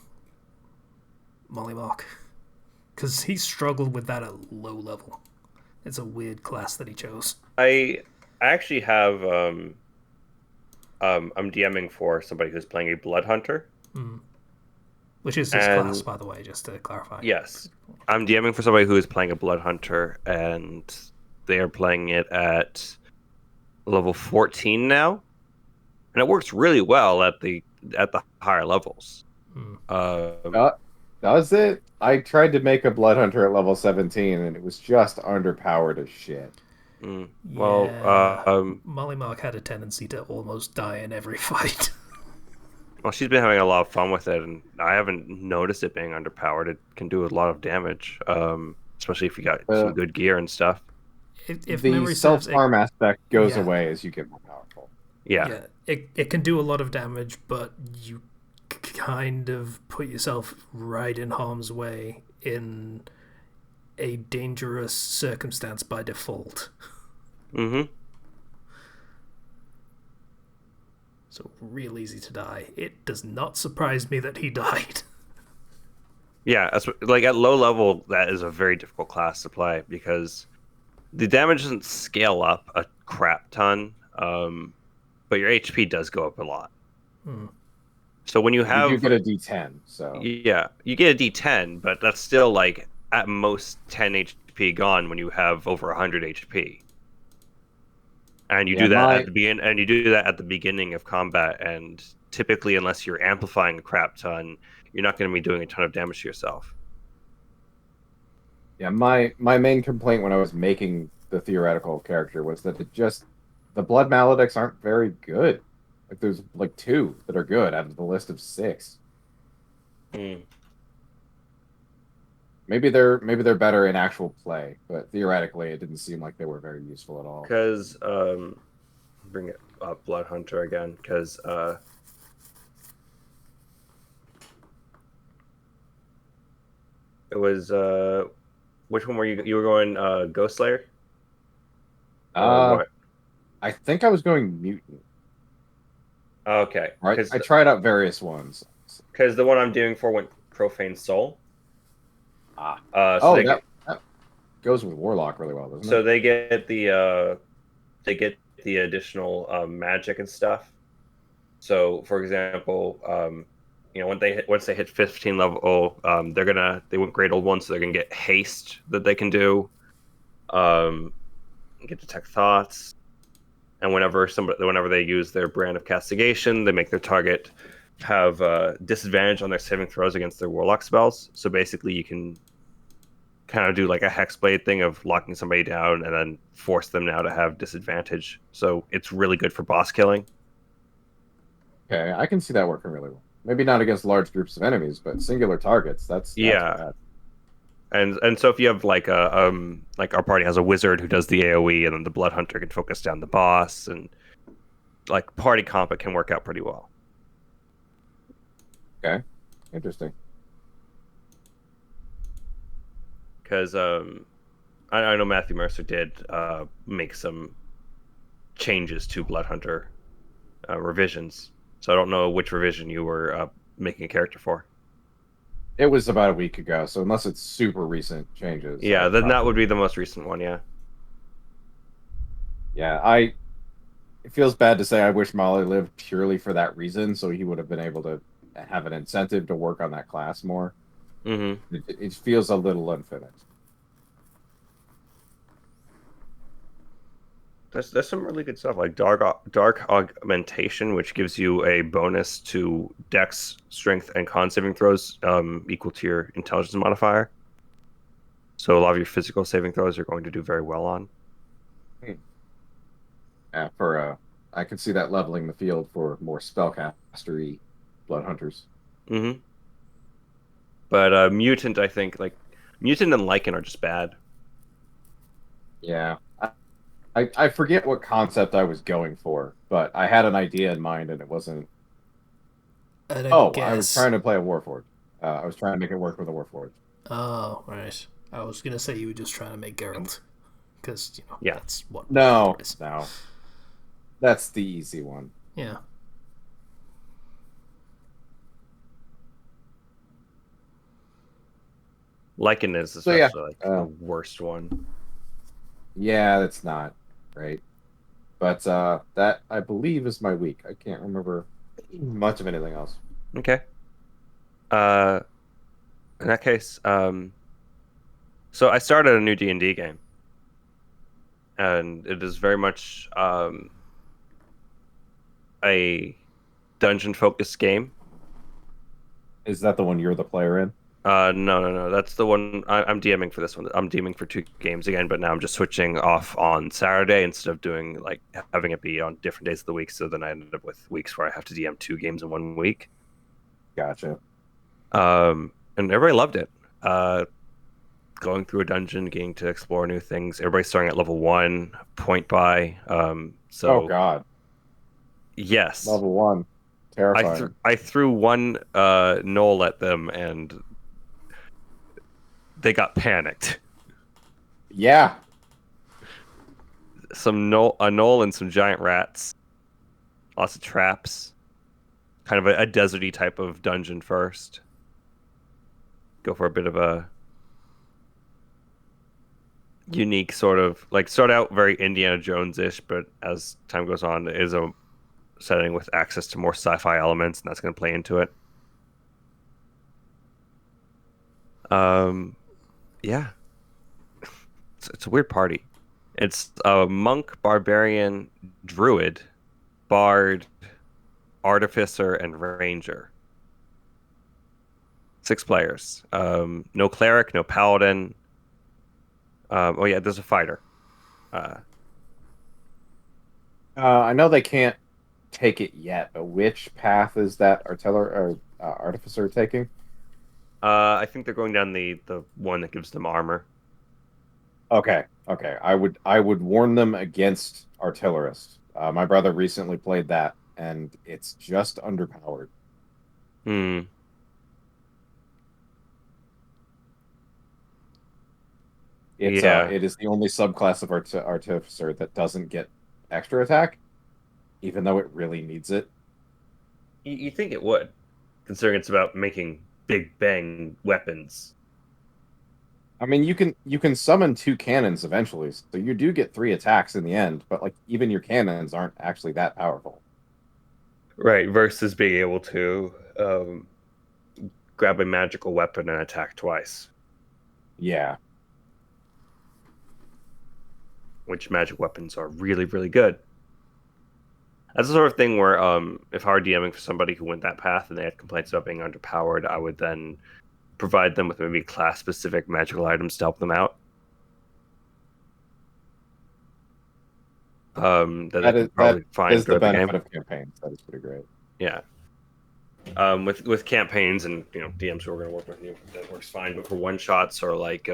[SPEAKER 1] Mollymark, because he struggled with that at low level. It's a weird class that he chose.
[SPEAKER 2] I actually have I'm DMing for somebody who's playing a Blood Hunter.
[SPEAKER 1] Which is his class, by the way, just to clarify.
[SPEAKER 2] Yes. I'm DMing for somebody who is playing a Blood Hunter, and they are playing it at level 14 now. And it works really well at the higher levels.
[SPEAKER 3] Does it? I tried to make a Blood Hunter at level 17, and it was just underpowered as shit.
[SPEAKER 2] Well,
[SPEAKER 1] Mollymark had a tendency to almost die in every fight.
[SPEAKER 2] well, she's been having a lot of fun with it, and I haven't noticed it being underpowered. It can do a lot of damage, especially if you got some good gear and stuff.
[SPEAKER 1] If
[SPEAKER 3] the
[SPEAKER 1] memory serves,
[SPEAKER 3] self-harm aspect goes away as you get more powerful.
[SPEAKER 2] Yeah.
[SPEAKER 1] It can do a lot of damage, but you kind of put yourself right in harm's way in a dangerous circumstance by default. So real easy to die. It does not surprise me that he died.
[SPEAKER 2] Yeah, like at low level, that is a very difficult class to play because the damage doesn't scale up a crap ton, but your HP does go up a lot. So when you have...
[SPEAKER 3] You get a D10, so...
[SPEAKER 2] Yeah, you get a D10, but that's still like at most 10 HP gone when you have over 100 HP. And you do that at the beginning, and you do that at the beginning of combat, and typically, unless you're amplifying a crap ton, you're not going to be doing a ton of damage to yourself.
[SPEAKER 3] Yeah, my main complaint when I was making the theoretical character was that the blood maledicts aren't very good. Like there's like 2 that are good out of the list of 6. Maybe they're better in actual play, but theoretically it didn't seem like they were very useful at all.
[SPEAKER 2] Because bring it up, Blood Hunter again, because it was which one were you were going Ghost Slayer?
[SPEAKER 3] What? I think I was going Mutant.
[SPEAKER 2] Okay.
[SPEAKER 3] Right. I tried out various ones.
[SPEAKER 2] Because the one I'm doing for went Profane Soul.
[SPEAKER 3] That goes with Warlock really well, doesn't it?
[SPEAKER 2] So they get the additional magic and stuff. So, for example, once they hit 15 level, they went Great Old One, so they're gonna get haste that they can do. Get Detect Thoughts, and whenever they use their brand of castigation, they make their target have disadvantage on their saving throws against their Warlock spells. So basically, you can kind of do like a Hexblade thing of locking somebody down and then force them now to have disadvantage. So it's really good for boss killing.
[SPEAKER 3] Okay, I can see that working really well. Maybe not against large groups of enemies, but singular targets. That's bad.
[SPEAKER 2] And so if you have like our party has a wizard who does the AoE, and then the Blood Hunter can focus down the boss, and like party comp, it can work out pretty well.
[SPEAKER 3] Okay, interesting.
[SPEAKER 2] Because I know Matthew Mercer did make some changes to Blood Hunter revisions. So I don't know which revision you were making a character for.
[SPEAKER 3] It was about a week ago, so unless it's super recent changes.
[SPEAKER 2] Yeah, then that would be the most recent one, yeah.
[SPEAKER 3] Yeah, it feels bad to say I wish Molly lived purely for that reason, so he would have been able to have an incentive to work on that class more. It feels a little unfinished.
[SPEAKER 2] There's some really good stuff like dark augmentation, which gives you a bonus to Dex, Strength, and Con saving throws equal to your Intelligence modifier. So a lot of your physical saving throws are going to do very well on.
[SPEAKER 3] Yeah, for I could see that leveling the field for more spellcastery blood hunters.
[SPEAKER 2] Mm-hmm. But mutant, I think, like mutant and lichen are just bad.
[SPEAKER 3] Yeah. I forget what concept I was going for, but I had an idea in mind and it wasn't.
[SPEAKER 1] I don't
[SPEAKER 3] Oh, I was
[SPEAKER 1] guess.
[SPEAKER 3] trying to play a Warforged. I was trying to make it work with a Warforged.
[SPEAKER 1] Oh, right. I was gonna say you were just trying to make Geralt, because
[SPEAKER 2] Yeah.
[SPEAKER 1] that's what
[SPEAKER 3] No,
[SPEAKER 1] Warforged is.
[SPEAKER 3] no. That's the easy one.
[SPEAKER 1] Yeah.
[SPEAKER 2] Lichen is
[SPEAKER 3] So yeah.
[SPEAKER 2] especially like the worst one.
[SPEAKER 3] Yeah, that's not right. But that I believe is my week. I can't remember much of anything else.
[SPEAKER 2] Okay. Uh, in that case, so I started a new D&D game, and it is very much a dungeon-focused game.
[SPEAKER 3] Is that the one you're the player in?
[SPEAKER 2] No. That's the one I'm DMing for this one. I'm DMing for 2 games again, but now I'm just switching off on Saturday instead of doing like having it be on different days of the week. So then I ended up with weeks where I have to DM 2 games in 1 week.
[SPEAKER 3] Gotcha.
[SPEAKER 2] And everybody loved it. Going through a dungeon, getting to explore new things. Everybody's starting at level 1, point buy.
[SPEAKER 3] Oh
[SPEAKER 2] So
[SPEAKER 3] God,
[SPEAKER 2] yes,
[SPEAKER 3] level 1, terrifying.
[SPEAKER 2] I threw one knoll at them and they got panicked.
[SPEAKER 3] Yeah,
[SPEAKER 2] A knoll and some giant rats, lots of traps, kind of a deserty type of dungeon first. Go for a bit of a unique sort of like start out very Indiana Jones-ish, but as time goes on, it is a setting with access to more sci-fi elements, and that's going to play into it. Yeah, it's a weird party. It's a monk, barbarian, druid, bard, artificer, and ranger. 6 players. No cleric, no paladin. Oh yeah, there's a fighter. Uh,
[SPEAKER 3] I know they can't take it yet, but which path is that artiller or artificer taking?
[SPEAKER 2] I think they're going down the one that gives them armor.
[SPEAKER 3] Okay, okay. I would warn them against artillerist. My brother recently played that, and it's just underpowered.
[SPEAKER 2] Hmm. Yeah.
[SPEAKER 3] It is the only subclass of artificer that doesn't get extra attack, even though it really needs it.
[SPEAKER 2] You think it would, considering it's about making big bang weapons.
[SPEAKER 3] I mean, you can summon 2 cannons eventually, so you do get 3 attacks in the end. But like even your cannons aren't actually that powerful.
[SPEAKER 2] Right, versus being able to grab a magical weapon and attack twice,
[SPEAKER 3] Yeah,
[SPEAKER 2] which magic weapons are really, really good. That's the sort of thing where if I were DMing for somebody who went that path and they had complaints about being underpowered, I would then provide them with maybe class-specific magical items to help them out. That they
[SPEAKER 3] that is
[SPEAKER 2] could probably find
[SPEAKER 3] the
[SPEAKER 2] throughout the game.
[SPEAKER 3] benefit of campaigns. That is pretty great.
[SPEAKER 2] Yeah. With campaigns and DMs who we're going to work with, that works fine. But for one shots or like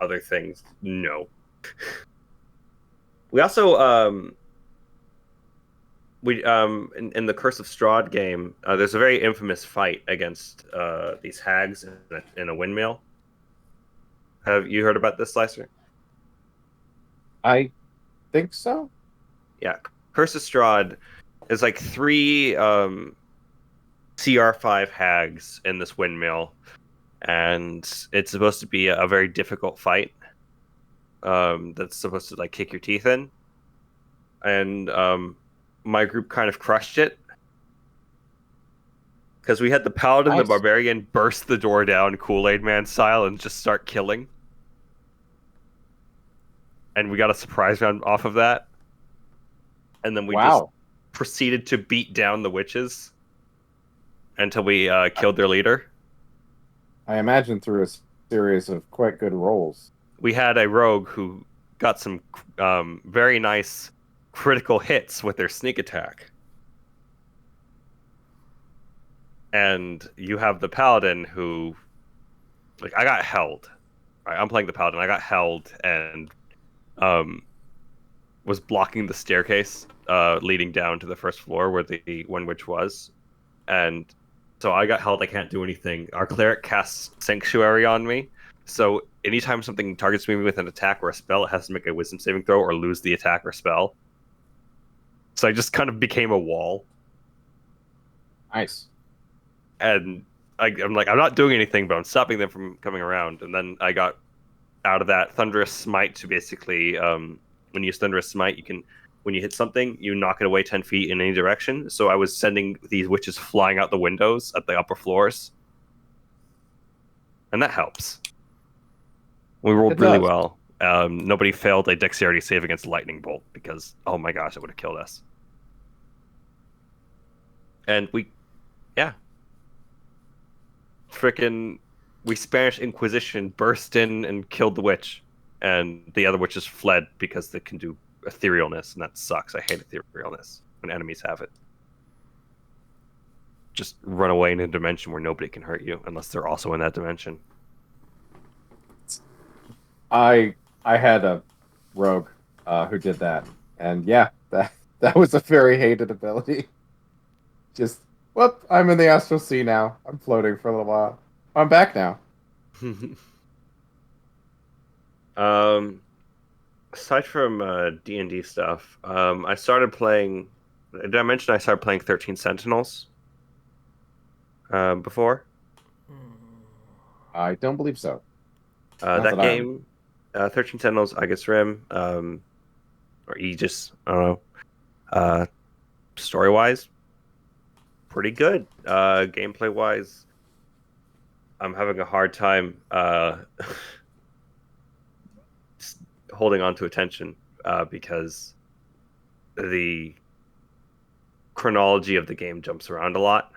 [SPEAKER 2] other things, no. We also in the Curse of Strahd game, there's a very infamous fight against these hags in a windmill. Have you heard about this, Slicer?
[SPEAKER 3] I think so.
[SPEAKER 2] Yeah, Curse of Strahd is like 3 CR5 hags in this windmill, and it's supposed to be a very difficult fight. That's supposed to like kick your teeth in, and my group kind of crushed it because we had the paladin, the
[SPEAKER 3] Nice.
[SPEAKER 2] barbarian, burst the door down Kool-Aid Man style and just start killing, and we got a surprise round off of that, and then we just
[SPEAKER 3] Wow.
[SPEAKER 2] proceeded to beat down the witches until we killed their leader.
[SPEAKER 3] I imagine through a series of quite good rolls.
[SPEAKER 2] We had a rogue who got some very nice critical hits with their sneak attack. And you have the paladin who, like, I got held. Right, I'm playing the paladin. I got held and was blocking the staircase leading down to the first floor where the one witch was, and so I got held. I can't do anything. Our cleric casts sanctuary on me, so anytime something targets me with an attack or a spell, it has to make a wisdom saving throw or lose the attack or spell. So I just kind of became a wall.
[SPEAKER 3] Nice.
[SPEAKER 2] And I'm like, I'm not doing anything, but I'm stopping them from coming around. And then I got out of that Thunderous Smite to basically, when you use Thunderous Smite, you can, when you hit something, you knock it away 10 feet in any direction. So I was sending these witches flying out the windows at the upper floors. And that helps. We rolled really well. Nobody failed a dexterity save against Lightning Bolt because, oh my gosh, it would have killed us. And we Spanish Inquisition burst in and killed the witch, and the other witches fled because they can do etherealness, and that sucks. I hate etherealness when enemies have it. Just run away in a dimension where nobody can hurt you unless they're also in that dimension.
[SPEAKER 3] I had a rogue who did that, and yeah, that was a very hated ability. Just, whoop, I'm in the astral sea now. I'm floating for a little while. I'm back now.
[SPEAKER 2] Aside from D&D stuff, I started playing. Did I mention I started playing 13 Sentinels before?
[SPEAKER 3] I don't believe so.
[SPEAKER 2] That game, 13 Sentinels, Aegis Rim, or Aegis, I don't know. Story-wise, pretty good. Gameplay-wise, I'm having a hard time holding on to attention because the chronology of the game jumps around a lot.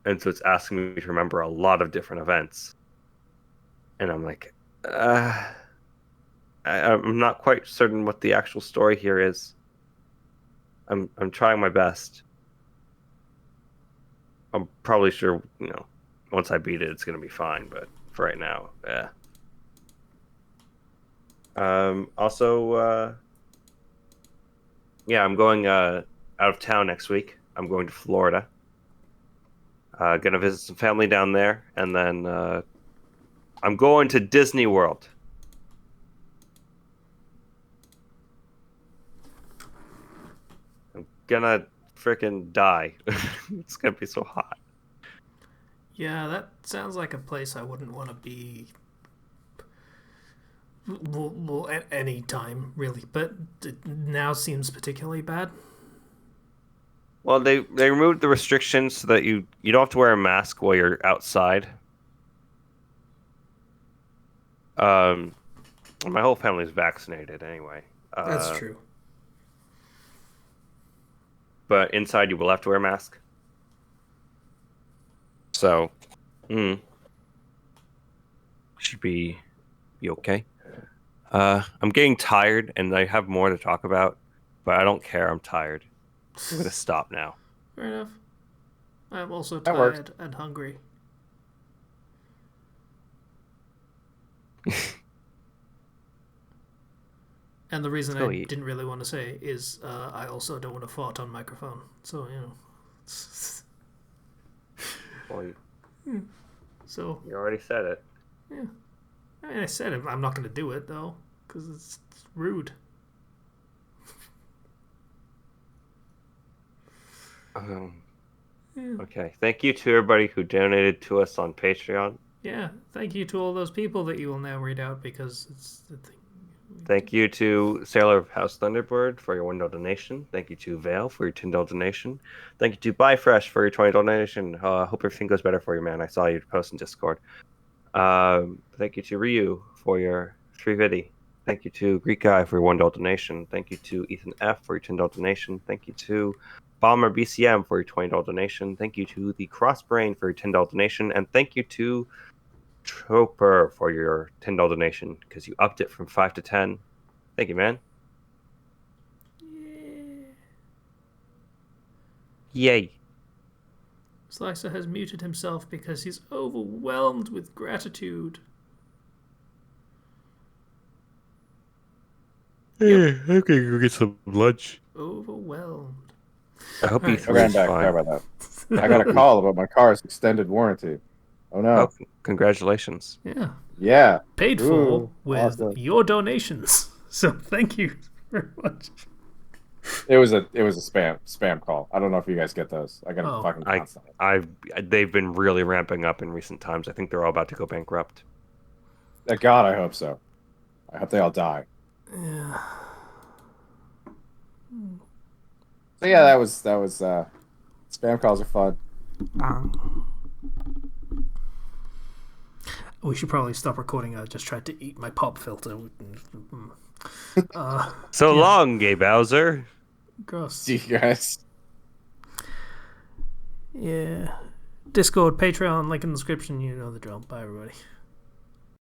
[SPEAKER 2] And so it's asking me to remember a lot of different events. And I'm like, I'm not quite certain what the actual story here is. I'm trying my best. I'm probably sure, once I beat it, it's going to be fine. But for right now, yeah. Also, I'm going out of town next week. I'm going to Florida. Gonna visit some family down there, and then I'm going to Disney World. I'm gonna freaking die. It's gonna be so hot.
[SPEAKER 1] Yeah, that sounds like a place I wouldn't want to be. Well, at any time, really. But it now seems particularly bad.
[SPEAKER 2] Well, they removed the restrictions so that you don't have to wear a mask while you're outside. My whole family's vaccinated anyway.
[SPEAKER 1] That's true.
[SPEAKER 2] But inside you will have to wear a mask. So, should be okay. I'm getting tired, and I have more to talk about, but I don't care. I'm tired. I'm gonna stop now.
[SPEAKER 1] Fair enough. I'm also
[SPEAKER 3] That works.
[SPEAKER 1] tired and hungry. And the reason I didn't really want to say is I also don't want to fart on microphone. So,
[SPEAKER 2] Well,
[SPEAKER 1] So
[SPEAKER 2] you already said it.
[SPEAKER 1] Yeah. I mean, I said it. I'm not going to do it, though, because it's rude.
[SPEAKER 2] Okay. Thank you to everybody who donated to us on Patreon.
[SPEAKER 1] Yeah. Thank you to all those people that you will now read out because it's the thing.
[SPEAKER 2] Thank you to Sailor of House Thunderbird for your $1 donation. Thank you to Vale for your $10 donation. Thank you to BuyFresh for your $20 donation. Hope everything goes better for you, man. I saw you post in Discord. Thank you to Ryu for your $3.50. Thank you to Greek Guy for your $1 donation. Thank you to Ethan F for your $10 donation. Thank you to Bomber BCM for your $20 donation. Thank you to the Crossbrain for your $10 donation. And thank you to Troper for your $10 donation because you upped it from 5 to 10. Thank you, man. Yay.
[SPEAKER 1] Slicer has muted himself because he's overwhelmed with gratitude.
[SPEAKER 2] I'm gonna go get some lunch.
[SPEAKER 1] Overwhelmed.
[SPEAKER 2] I hope
[SPEAKER 1] Alright.
[SPEAKER 2] E3
[SPEAKER 3] Okay, I'm
[SPEAKER 2] is
[SPEAKER 3] back.
[SPEAKER 2] fine.
[SPEAKER 3] Sorry about that. I got a call about my car's extended warranty. Oh no.
[SPEAKER 2] Oh, congratulations.
[SPEAKER 1] Yeah.
[SPEAKER 3] Yeah.
[SPEAKER 1] Paid for
[SPEAKER 3] Ooh,
[SPEAKER 1] with
[SPEAKER 3] awesome.
[SPEAKER 1] your donations. So thank you very much.
[SPEAKER 3] It was a spam call. I don't know if you guys get those. I get them
[SPEAKER 1] Oh.
[SPEAKER 3] fucking constantly.
[SPEAKER 2] They've been really ramping up in recent times. I think they're all about to go bankrupt.
[SPEAKER 3] God, I hope so. I hope they all die.
[SPEAKER 1] Yeah.
[SPEAKER 3] So yeah, that was spam calls are fun.
[SPEAKER 1] We should probably stop recording. I just tried to eat my pop filter.
[SPEAKER 2] So
[SPEAKER 1] Yeah.
[SPEAKER 2] long, Gay Bowser.
[SPEAKER 1] Gross.
[SPEAKER 3] See you guys.
[SPEAKER 1] Yeah. Discord, Patreon, link in the description. You know the drill. Bye, everybody.